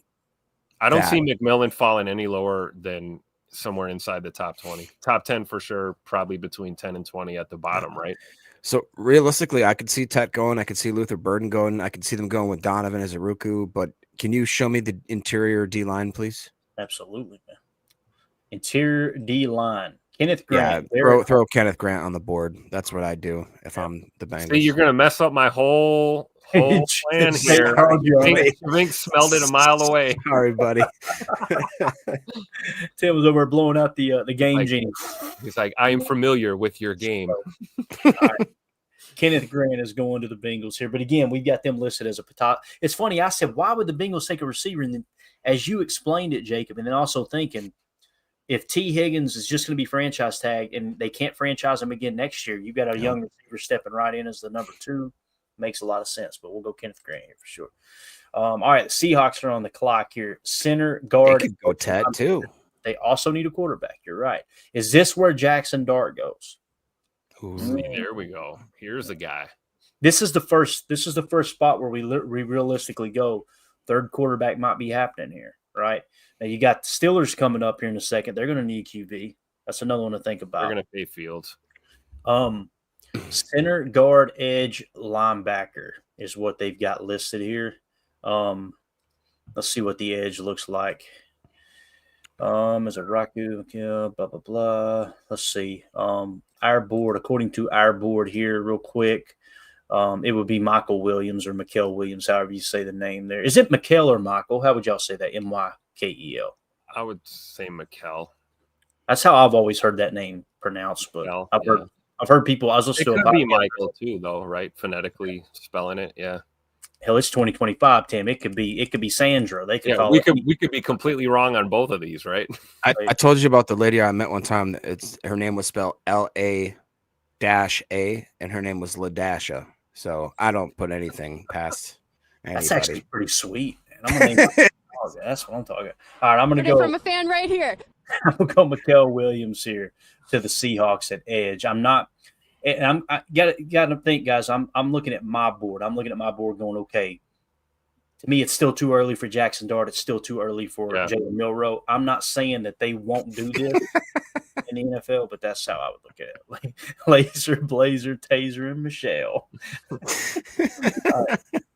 C: I don't see McMillan falling any lower than somewhere inside the top 20, top 10 for sure, probably between 10 and 20 at the bottom, right?
B: So realistically, I could see Tet going. I could see Luther Burden going. I could see them going with Donovan as a Ruku. But can you show me the interior D line, please?
A: Absolutely, man. Interior D line. Kenneth Grant.
B: Yeah, throw Kenneth Grant on the board. That's what I do if I'm the Bengals.
C: See, you're going to mess up my whole plan here. Vink smelled it a mile away.
B: Sorry, buddy.
A: Tim was over blowing out the game genie.
C: He's like, I am familiar with your game.
A: Right. Kenneth Grant is going to the Bengals here. But again, we got them listed as a top. It's funny. I said, why would the Bengals take a receiver? And then as you explained it, Jacob, and then also thinking, if T. Higgins is just going to be franchise tagged and they can't franchise him again next year, you've got a young receiver stepping right in as the number 2. Makes a lot of sense, but we'll go Kenneth Grant here for sure. All right, the Seahawks are on the clock here. Center, guard.
B: They could go Ted too.
A: They also need a quarterback. You're right. Is this where Jackson Dart goes?
C: Ooh, there we go. Here's the guy.
A: This is the first spot where we realistically go. Third quarterback might be happening here, right? Now you got the Steelers coming up here in a second. They're going to need QB. That's another one to think about.
C: They're going to pay Fields.
A: Center, guard, edge, linebacker is what they've got listed here. Let's see what the edge looks like. Is it Raku? Yeah, blah, blah, blah. Let's see. Our board, according to our board here, real quick, it would be Michael Williams or Mykel Williams, however you say the name there. Is it Mykel or Michael? How would y'all say that? M-Y-K-E-L.
C: I would say Mykel.
A: That's how I've always heard that name pronounced, but I've heard people. I was listening to
C: it. Could be Michael too, though, right? Phonetically spelling it, yeah.
A: Hell, it's 2025, Tim. It could be Sandra. They could.
C: Yeah, we could be completely wrong on both of these, right?
B: I told you about the lady I met one time. Her name was spelled L-A-A, and her name was Ladasha. So I don't put anything past anybody.
A: That's actually pretty sweet. Man. That's what I'm talking. All right, I'm going to go
F: from a fan right here.
A: I'm going to go Mykel Williams here to the Seahawks at edge. I'm not. And I got to think, guys. I'm looking at my board. I'm looking at my board, going, okay. To me, it's still too early for Jackson Dart. It's still too early for Jalen Milroe. I'm not saying that they won't do this in the NFL, but that's how I would look at it. Like Laser, Blazer, Taser, and Michelle.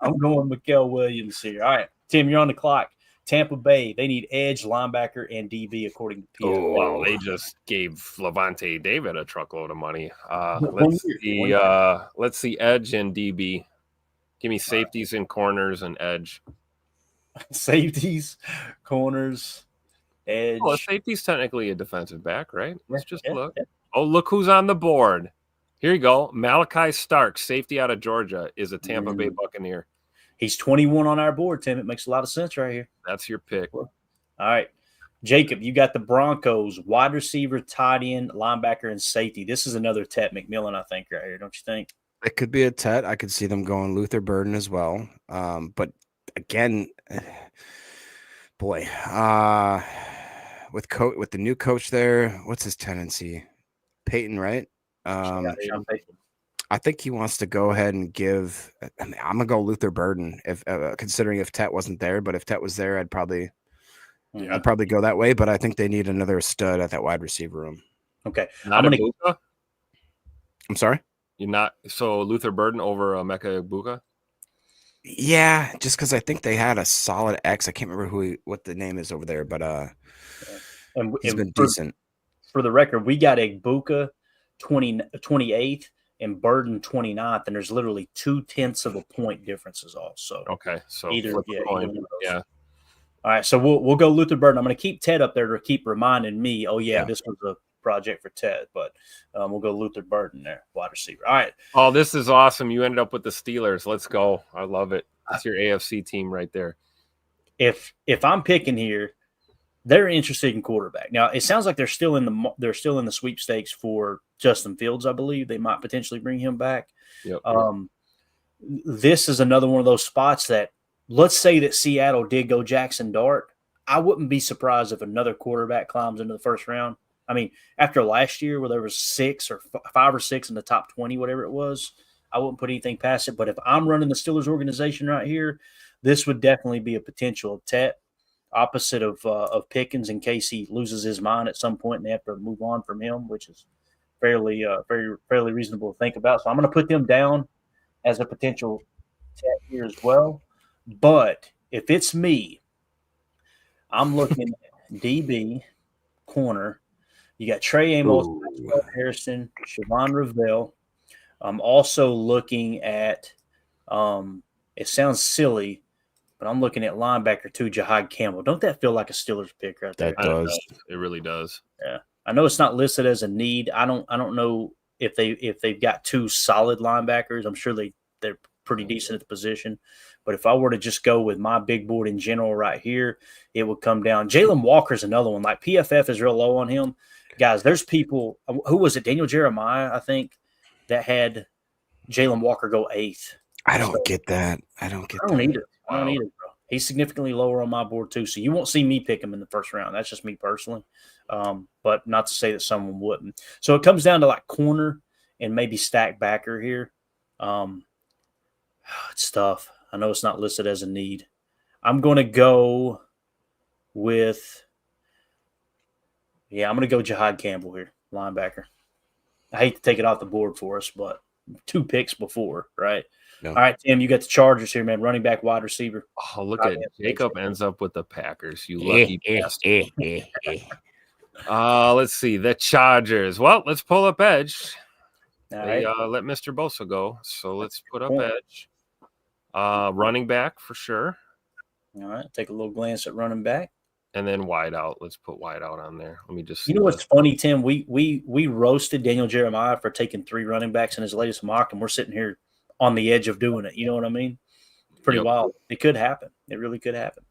A: I'm going Mykel Williams here. All right, Tim, you're on the clock. Tampa Bay, they need edge, linebacker, and DB according to PFF.
C: Oh, well, they just gave Levante David a truckload of money. Let's see edge and DB. Give me safeties and corners and edge.
A: Safeties, corners, edge.
C: Well, safety's technically a defensive back, right? Let's just look. Yeah. Oh, look who's on the board. Here you go. Malachi Stark, safety out of Georgia, is a Tampa Bay Buccaneer.
A: He's 21 on our board, Tim. It makes a lot of sense right here.
C: That's your pick.
A: All right. Jacob, you got the Broncos, wide receiver, tight end, linebacker, and safety. This is another Tet McMillan, I think, right here. Don't you think?
B: It could be a Tet. I could see them going Luther Burden as well. But again, boy, with the new coach there, what's his tendency? Peyton, right?
A: Sean Payton.
B: I think he wants to go ahead and give. I mean, I'm gonna go Luther Burden if considering if Tet wasn't there, but if Tet was there, I'd probably go that way. But I think they need another stud at that wide receiver room.
A: Okay,
C: I'm
B: sorry.
C: You're not so Luther Burden over Emeka Egbuka?
B: Yeah, just because I think they had a solid X. I can't remember what the name is over there, but he's been decent.
A: For the record, we got Egbuka 28th and Burden 29th, and there's literally 0.2 of a point differences also.
C: Okay, so
A: either
C: one of those. Yeah.
A: All right, so we'll go Luther Burden. I'm going to keep Ted up there to keep reminding me. Oh yeah. This was a project for Ted, but we'll go Luther Burden there, wide receiver. All right.
C: Oh, this is awesome. You ended up with the Steelers. Let's go. I love it. That's your AFC team right there.
A: If I'm picking here, they're interested in quarterback. Now it sounds like they're still in the sweepstakes for Justin Fields. I believe they might potentially bring him back.
C: Yep.
A: This is another one of those spots that, let's say that Seattle did go Jackson Dart. I wouldn't be surprised if another quarterback climbs into the first round. I mean, after last year where there was 5 or 6 in the top 20, whatever it was, I wouldn't put anything past it. But if I'm running the Steelers organization right here, this would definitely be a potential Tet opposite of Pickens in case he loses his mind at some point and they have to move on from him, which is fairly reasonable to think about. So I'm going to put them down as a potential Tet here as well. But if it's me, I'm looking at DB, corner. You got Trey Amos, Harrison, Siobhan Ravel. I'm also looking at it sounds silly, but I'm looking at linebacker too, Jahad Campbell. Don't that feel like a Steelers pick right there?
B: That does.
C: It really does.
A: Yeah. I know it's not listed as a need. I don't know if they've got 2 solid linebackers. I'm sure they're pretty decent at the position. But if I were to just go with my big board in general right here, it would come down. Jalen Walker's another one. Like PFF is real low on him. Guys, there's people – who was it? Daniel Jeremiah, I think, that had Jalen Walker go 8th.
B: I don't get that. I don't
A: need it. I don't need it, bro. He's significantly lower on my board too, so you won't see me pick him in the first round. That's just me personally, but not to say that someone wouldn't. So it comes down to like corner and maybe stack backer here. It's tough. I know it's not listed as a need. I'm going to go with I'm going to go Jahad Campbell here, linebacker. I hate to take it off the board for us, but 2 picks before, right? No. All right, Tim, you got the Chargers here, man. Running back, wide receiver.
C: Oh, look at Jacob ends up with the Packers. You lucky bastard. Let's see. The Chargers. Well, let's pull up edge. They let Mr. Bosa go, so let's put up edge. Running back for sure.
A: All right, take a little glance at running back.
C: And then wide out. Let's put wide out on there. Let me just
A: see. You know what's funny, Tim? We roasted Daniel Jeremiah for taking 3 running backs in his latest mock, and we're sitting here on the edge of doing it. You know what I mean? Pretty wild. It could happen. It really could happen.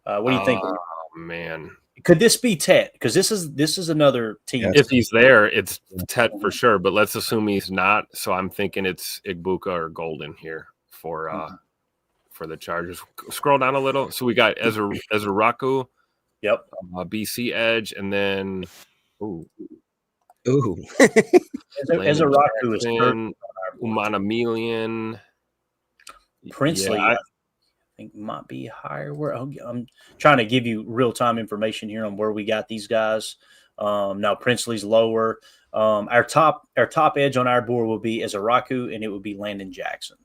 A: What do you think?
C: Oh, man.
A: Could this be Tet? Because this is another team.
C: If he's there, it's Tet for sure. But let's assume he's not. So I'm thinking it's Egbuka or Golden here for the Chargers. Scroll down a little. So we got Ezra Raku.
A: Yep.
C: BC edge, and then
A: Ezra Raku is
C: Umana Million.
A: Princely, I think might be higher. I'm trying to give you real time information here on where we got these guys. Now Princely's lower. Our top edge on our board will be Ezra Raku, and it would be Landon Jackson.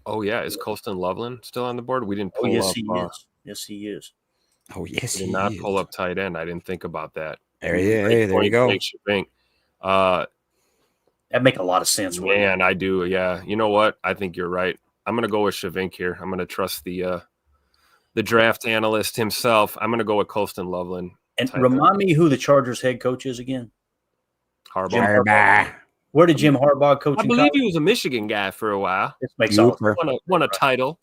C: Oh yeah, is Colston Loveland still on the board? We didn't pull
A: yes,
C: up.
A: He is. Yes, he is.
B: Oh yes,
C: he did not pull up tight end. I didn't think about that.
B: There you go.
A: That make a lot of sense.
C: Man, I do. Yeah, you know what? I think you're right. I'm gonna go with Shavink here. I'm gonna trust the draft analyst himself. I'm gonna go with Colston Loveland.
A: And remind me who the Chargers head coach is again.
C: Harbaugh.
A: Where did Jim Harbaugh coach?
C: I believe he was a Michigan guy for a while.
A: This makes all
C: won a title.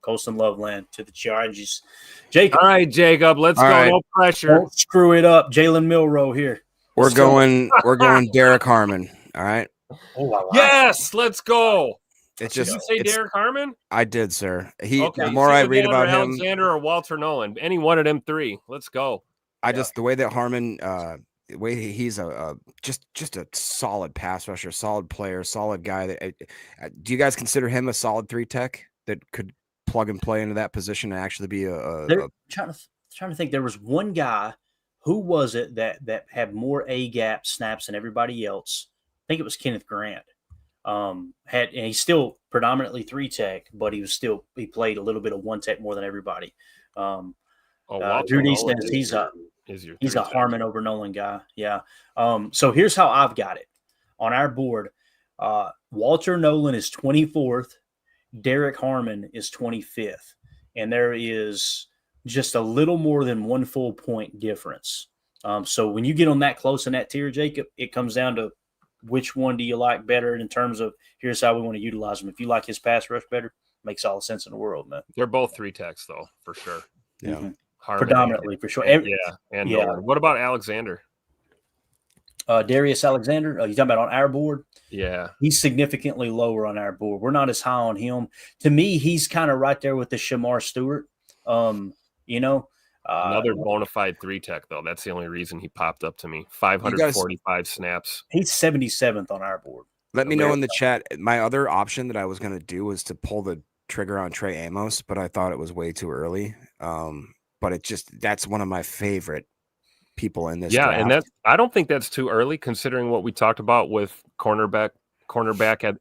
A: Colson Loveland to the Chargers. Jacob.
C: All right, Jacob, let's
B: All
C: go.
B: right.
C: No pressure.
A: Don't screw it up. Jalen Milroe here.
B: We're going Derek Harmon. All right.
A: Oh, I like
C: Yes, let's go.
B: It's
C: Did
B: just
C: you say
B: it's,
C: Derek Harmon?
B: I did, sir.
C: Okay.
B: The more I read about him,
C: Alexander or Walter Nolan, any one of them three. Let's go.
B: the way that Harmon, the way he's just a solid pass rusher, solid player, solid guy. That do you guys consider him a solid 3 tech that could plug and play into that position and actually be
A: trying to think. There was one guy. Who was it that had more A gap snaps than everybody else? I think it was Kenneth Grant. And he's still predominantly 3 tech, but he played a little bit of 1 tech more than everybody. Drew D says he's a Harmon over Nolan guy. Yeah. So here's how I've got it on our board. Walter Nolan is 24th. Derek Harmon is 25th. And there is just a little more than 1 full point difference. So when you get on that close in that tier, Jacob, it comes down to which one do you like better in terms of here's how we want to utilize him. If you like his pass rush better, makes all the sense in the world, man.
C: They're both 3 techs, though, for sure.
B: Yeah.
A: Mm-hmm. Predominantly, for sure.
C: And Nolan. What about Alexander?
A: Darius Alexander, you talking about on our board?
C: Yeah.
A: He's significantly lower on our board. We're not as high on him. To me, he's kind of right there with the Shamar Stewart.
C: Another bona fide 3 tech, though. That's the only reason he popped up to me. 545 snaps.
A: He's 77th on our board.
B: Let me know in the chat. My other option that I was going to do was to pull the trigger on Trey Amos, but I thought it was way too early. But that's one of my favorite people in this draft.
C: And I don't think that's too early considering what we talked about with cornerback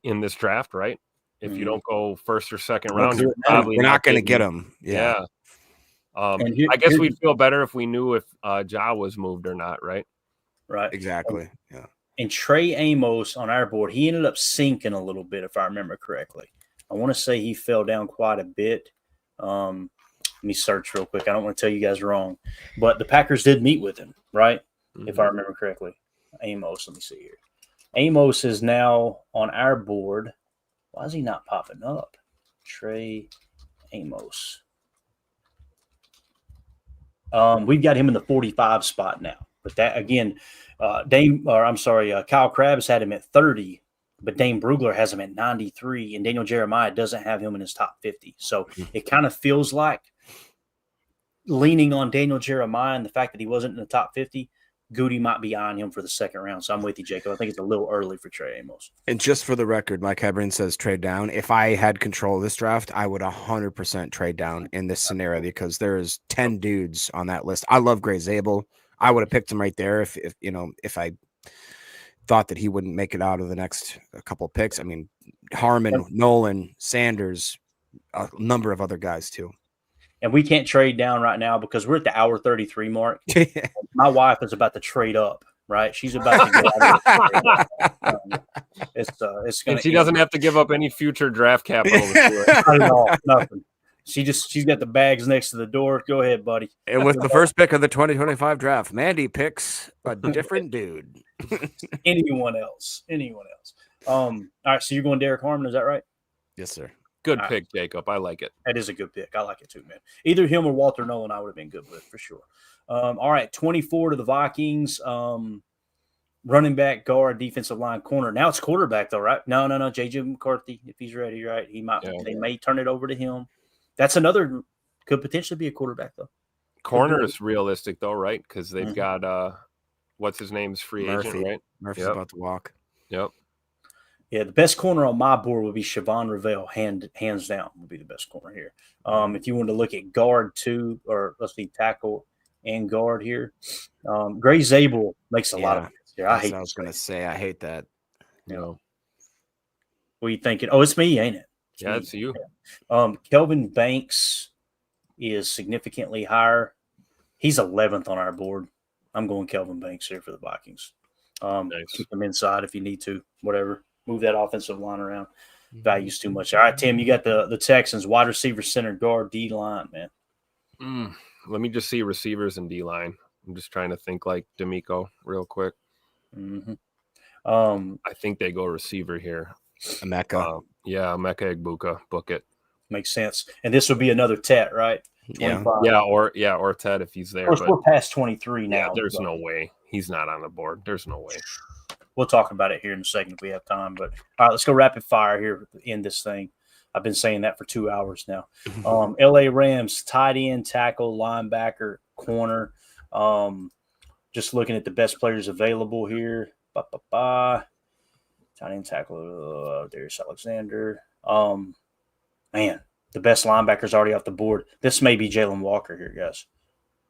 C: in this draft, right? If you don't go first or second round,
B: we're not going to get him. Yeah.
C: I guess we'd feel better if we knew if Ja was moved or not, right?
A: Right.
B: Exactly. Yeah.
A: And Trey Amos on our board, he ended up sinking a little bit, if I remember correctly. I want to say he fell down quite a bit. Let me search real quick. I don't want to tell you guys wrong. But the Packers did meet with him, right? Mm-hmm. If I remember correctly. Amos, let me see here. Amos is now on our board. Why is he not popping up? Trey Amos. We've got him in the 45 spot now. But that, again, Kyle Krabs had him at 30, but Dane Brugler has him at 93, and Daniel Jeremiah doesn't have him in his top 50. So it kind of feels like leaning on Daniel Jeremiah and the fact that he wasn't in the top 50, Goody might be eyeing him for the second round. So I'm with you, Jacob. I think it's a little early for Trey Amos.
B: And just for the record, Mike Hebron says trade down. If I had control of this draft, I would 100% trade down in this scenario because there's 10 dudes on that list. I love Gray Zabel. I would have picked him right there if I thought that he wouldn't make it out of the next couple of picks. I mean, Harmon, Nolan, Sanders, a number of other guys too.
A: And we can't trade down right now because we're at the hour 33 mark. My wife is about to trade up, right? She's about to go out. It's going.
C: And she doesn't have to give up any future draft capital.
A: Not at all. Nothing. She's got the bags next to the door. Go ahead, buddy.
B: And with the first pick of the 2025 draft, Mandy picks a different dude.
A: Anyone else? All right. So you're going Derek Harmon, is that right?
B: Yes, sir.
C: Good pick, Jacob. I like it.
A: That is a good pick. I like it too, man. Either him or Walter Nolan, I would have been good with for sure. All right, 24 to the Vikings. Running back, guard, defensive line, corner. Now it's quarterback, though, right? No. JJ McCarthy, if he's ready, right? They may turn it over to him. That's another could potentially be a quarterback, though.
C: Corner is realistic, though, right? Because they've got what's his name's free agent, right?
B: Murphy's about to walk.
C: Yep.
A: Yeah, the best corner on my board would be Siobhan Ravel, hands down, would be the best corner here. If you wanted to look at guard too, or let's see, tackle and guard here, Gray Zabel makes a lot of sense here.
B: I was going to say, I hate that.
C: No.
A: What are you thinking? Oh, it's me, ain't it?
C: It's you.
A: Kelvin Banks is significantly higher. He's 11th on our board. I'm going Kelvin Banks here for the Vikings.
C: Nice.
A: Keep him inside if you need to, whatever. Move that offensive line around. Value's too much. All right, Tim, you got the Texans, wide receiver, center, guard, D-line, man.
C: Let me just see receivers and D-line. I'm just trying to think like D'Amico real quick.
A: Mm-hmm.
C: I think they go receiver here.
B: Emeka.
C: Emeka Egbuka. Book it.
A: Makes sense. And this would be another Tet, right?
C: 25. Or Ted if he's there.
A: Of course, we're past 23 now.
C: Yeah, there's no way he's not on the board. There's no way.
A: We'll talk about it here in a second if we have time. But all right, let's go rapid fire here in this thing. I've been saying that for 2 hours now. LA Rams, tight end, tackle, linebacker, corner. Just looking at the best players available here. Tight end, tackle, Darius Alexander. Man, the best linebacker's already off the board. This may be Jalen Walker here, guys.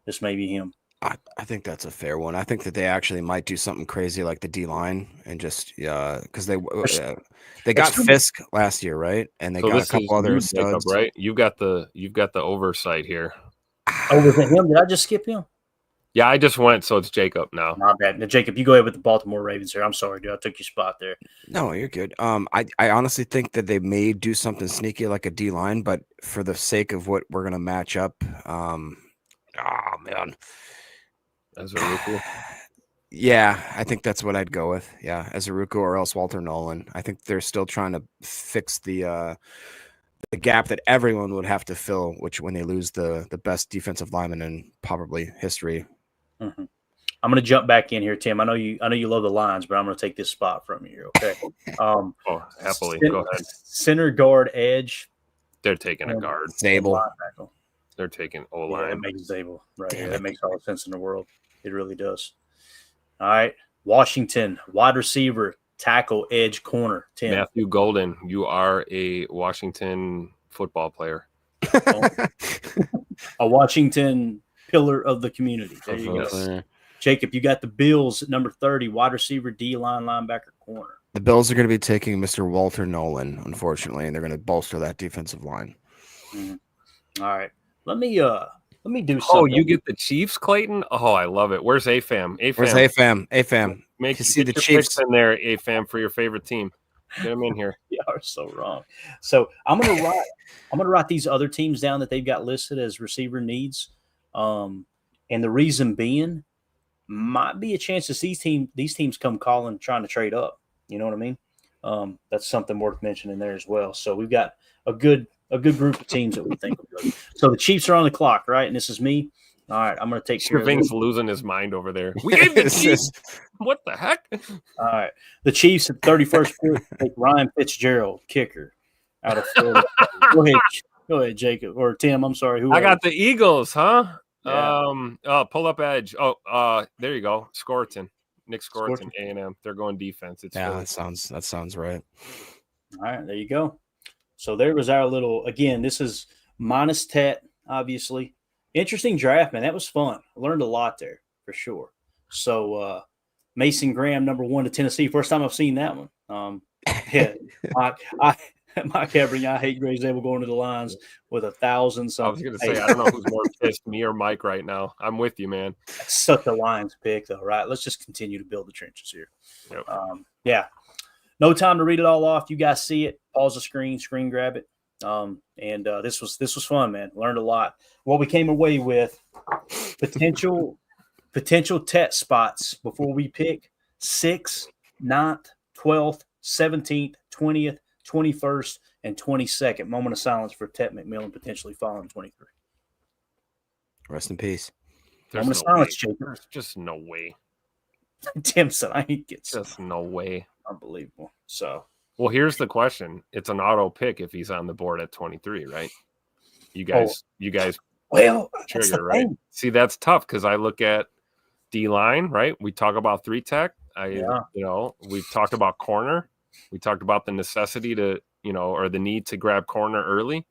A: This may be him.
B: I think that's a fair one. I think that they actually might do something crazy like the D line and just because they got Fisk last year, right? And they got a couple other studs,
C: right? You've got the oversight here.
A: Oh, was it him? Did I just skip him?
C: Yeah, I just went, so it's Jacob now.
A: My bad. Now, Jacob, you go ahead with the Baltimore Ravens here. I'm sorry, dude. I took your spot there.
B: No, you're good. I honestly think that they may do something sneaky like a D line, but for the sake of what we're gonna match up, man.
C: Ezeruku.
B: Yeah, I think that's what I'd go with. Yeah, Ezeruku or else Walter Nolan. I think they're still trying to fix the gap that everyone would have to fill, which when they lose the best defensive lineman in probably history.
A: Mm-hmm. I'm going to jump back in here, Tim. I know you love the Lions, but I'm going to take this spot from you. Okay.
C: Happily. Go ahead.
A: Center, guard, edge.
C: They're taking a guard.
B: Zabel.
C: They're taking O-line.
A: Yeah, that makes Zabel. Right. Yeah, that makes all the sense in the world. It really does. All right. Washington, wide receiver, tackle, edge, corner. Tim.
C: Matthew Golden, you are a Washington football player.
A: A Washington pillar of the community. There you go. Jacob, you got the Bills at number 30, wide receiver, D-line, linebacker, corner.
B: The Bills are going to be taking Mr. Walter Nolan, unfortunately, and they're going to bolster that defensive line.
A: Mm-hmm. All right. Let me do something.
C: Oh, you get the Chiefs, Clayton? Oh, I love it. Where's AFAM?
B: Where's AFAM?
C: Make
B: you see the
C: your
B: Chiefs
C: picks in there, AFAM, for your favorite team. Get them in here.
A: You are so wrong. So I'm gonna write these other teams down that they've got listed as receiver needs. And the reason being might be a chance to see these teams come calling trying to trade up. You know what I mean? That's something worth mentioning there as well. So we've got a good group of teams that we think are good. So the Chiefs are on the clock, right? And this is me. All right, I'm going to take
C: Irving's losing his mind over there. We gave the Chiefs. What the heck?
A: All right. The Chiefs at 31st pick take Ryan Fitzgerald, kicker, out of Florida. Go ahead, Jacob. Or Tim, I'm sorry.
C: I got the Eagles, huh?
A: Yeah.
C: Pull up edge. Oh, there you go. Nick Scorton, A&M. They're going defense.
B: That sounds right.
A: All right, there you go. So there was our little, again, this is minus Tet, obviously. Interesting draft, man. That was fun. I learned a lot there for sure. So Mason Graham, number 1 to Tennessee. First time I've seen that one. Yeah, Mike Hebring, I hate Greg Zabel going to the Lions with 1,000 something.
C: I was going to say, I don't know who's more pissed, me or Mike right now. I'm with you, man.
A: That's such a Lions pick, though, right? Let's just continue to build the trenches here.
C: Yep.
A: Yeah. No time to read it all off. You guys see it. Pause the screen grab it. This was fun, man. Learned a lot. What we came away with, potential Tet spots before we pick 6th, 9th, 12th, 17th, 20th, 21st, and 22nd. Moment of silence for Tet McMillan potentially falling 23.
B: Rest in peace.
A: Moment of silence, Jacob.
C: There's just no way.
A: Tim said I ain't get
C: just no way.
A: Unbelievable. So,
C: well, here's the question. It's an auto pick if he's on the board at 23, right? You guys.
A: Well,
C: trigger, right? See, that's tough because I look at D-line, right? We talk about 3-tech. We've talked about corner. We talked about the necessity to, or the need to grab corner early.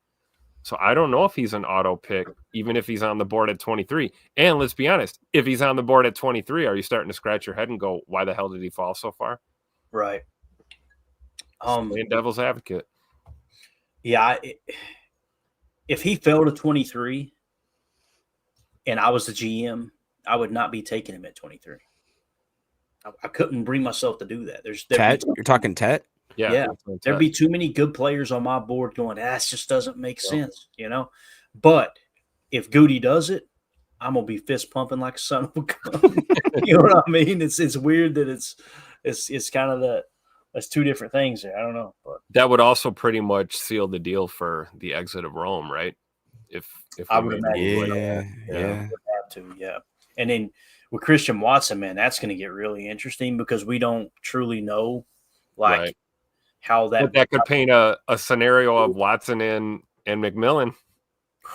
C: So I don't know if he's an auto pick, even if he's on the board at 23. And let's be honest, if he's on the board at 23, are you starting to scratch your head and go, why the hell did he fall so far?
A: Right.
C: Playing devil's advocate.
A: Yeah. If he fell to 23 and I was the GM, I would not be taking him at 23. I couldn't bring myself to do that.
B: Tet? You're talking Tet?
A: Yeah. There'd be too many good players on my board going, that just doesn't make sense, But if Goody does it, I'm gonna be fist pumping like a son of a gun. You know what I mean? It's weird that it's kind of That's two different things there. I don't know, but
C: that would also pretty much seal the deal for the exit of Rome, right? If
A: I
C: we
A: would
C: made the move
A: imagine,
C: like that.
B: Yeah.
A: would have to, yeah. And then with Christian Watson, man, that's going to get really interesting because we don't truly know, like,
C: Right.
A: how
C: But that could paint a scenario of Watson and McMillan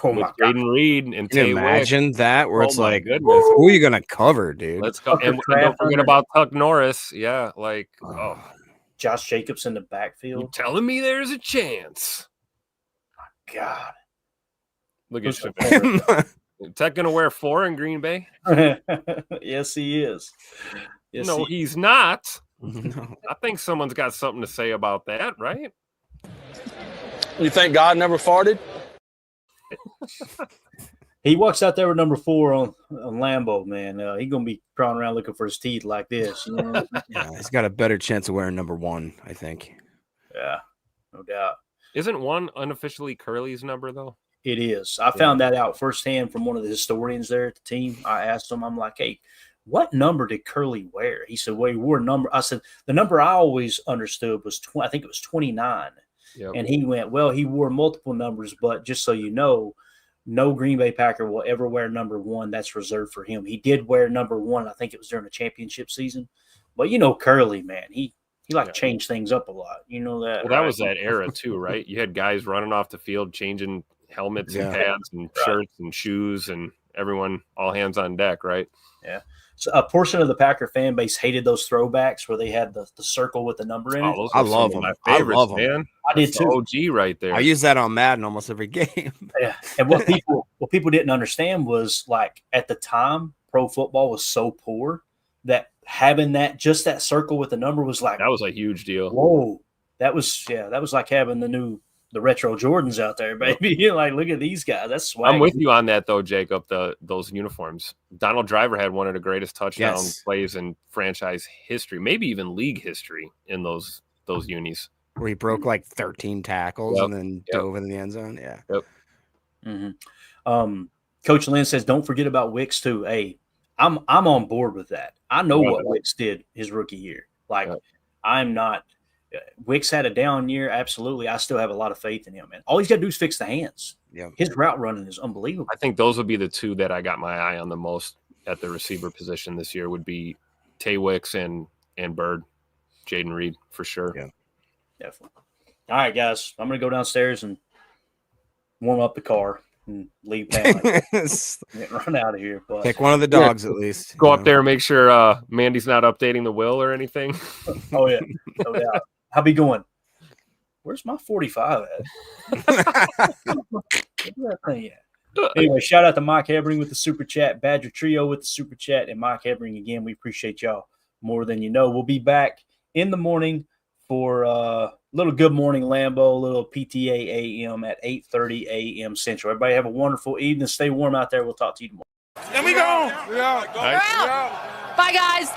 A: Oh
C: with
A: my God.
C: Jaden Reed and
B: Can you
C: Tay
B: imagine that? Where
C: Oh
B: it's
C: my
B: like,
C: goodness.
B: who are you gonna cover, dude?
C: Let's go. And
A: Tucker
C: don't forget
A: Kraft
C: about Tuck Norris. Yeah, like,
A: Josh Jacobs in the
C: you
A: backfield.
C: telling me there's a chance?
A: God.
C: Look at Shabazz. Tech gonna wear 4 in Green Bay?
A: Yes, he is. Yes,
C: No,
A: he
C: he's not.
B: No.
C: I think someone's got something to say about that, right?
I: You think God never farted?
A: He walks out there with number 4 on Lambeau, man. He's gonna be crawling around looking for his teeth like this. You know?
B: Yeah, he's got a better chance of wearing number 1, I think.
A: Yeah, no doubt.
C: Isn't 1 unofficially Curly's number though?
A: It is. I found that out firsthand from one of the historians there at the team. I asked him, I'm like, hey, what number did Curly wear? He said, well, he wore a number. I said, the number I always understood was, I think it was 29.
C: Yep.
A: And he went, well, he wore multiple numbers, but just so you know, no Green Bay Packer will ever wear number 1. That's reserved for him. He did wear number 1. I think it was during the championship season. But, you know, Curly, man, he changed things up a lot. You know that.
C: Well, that was that era too, right? You had guys running off the field, changing helmets and pads and shirts and shoes, and everyone all hands on deck, right?
A: Yeah. So a portion of the Packer fan base hated those throwbacks where they had the circle with the number in it.
C: Those
B: I
C: were some
B: love
C: of
B: them.
C: my
B: I
C: favorites,
B: love them.
C: man.
A: I did
C: That's
A: too.
C: the OG right there.
B: I use that on Madden almost every game.
A: Yeah. And what people didn't understand was, like, at the time, pro football was so poor that having that circle with the number was like,
C: that was a huge deal.
A: whoa. That was like having the retro Jordans out there, baby. You're like, look at these guys. That's swag.
C: I'm with you on that though, Jacob. Those uniforms. Donald Driver had one of the greatest touchdown plays in franchise history, maybe even league history, in those unis.
B: Where he broke like 13 tackles and then dove in the end zone. Yeah.
C: Yep.
A: Mm-hmm. Coach Lynn says, don't forget about Wicks too. Hey, I'm on board with that. I know what Wicks did his rookie year. Like, I'm not. Wicks had a down year, absolutely. I still have a lot of faith in him, man. All he's got to do is fix the hands.
B: Yeah,
A: his route running is unbelievable.
C: I think those would be the 2 that I got my eye on the most at the receiver position this year. Would be Tay Wicks and Bird, Jaden Reed for sure.
B: Yeah,
A: definitely. All right, guys, I'm gonna go downstairs and warm up the car and leave town. Run out of here. But
B: pick one of the dogs at least.
C: Go up there and make sure Mandy's not updating the will or anything.
A: Oh yeah, no doubt. I'll be going, where's my 45 at? Anyway, shout out to Mike Hebring with the super chat, Badger Trio with the super chat, and Mike Hebring again. We appreciate y'all more than you know. We'll be back in the morning for little Good Morning Lambeau, little PTA AM at 8:30 a.m. Central. Everybody have a wonderful evening. Stay warm out there. We'll talk to you tomorrow.
J: There we go.
C: Yeah.
J: Bye, guys.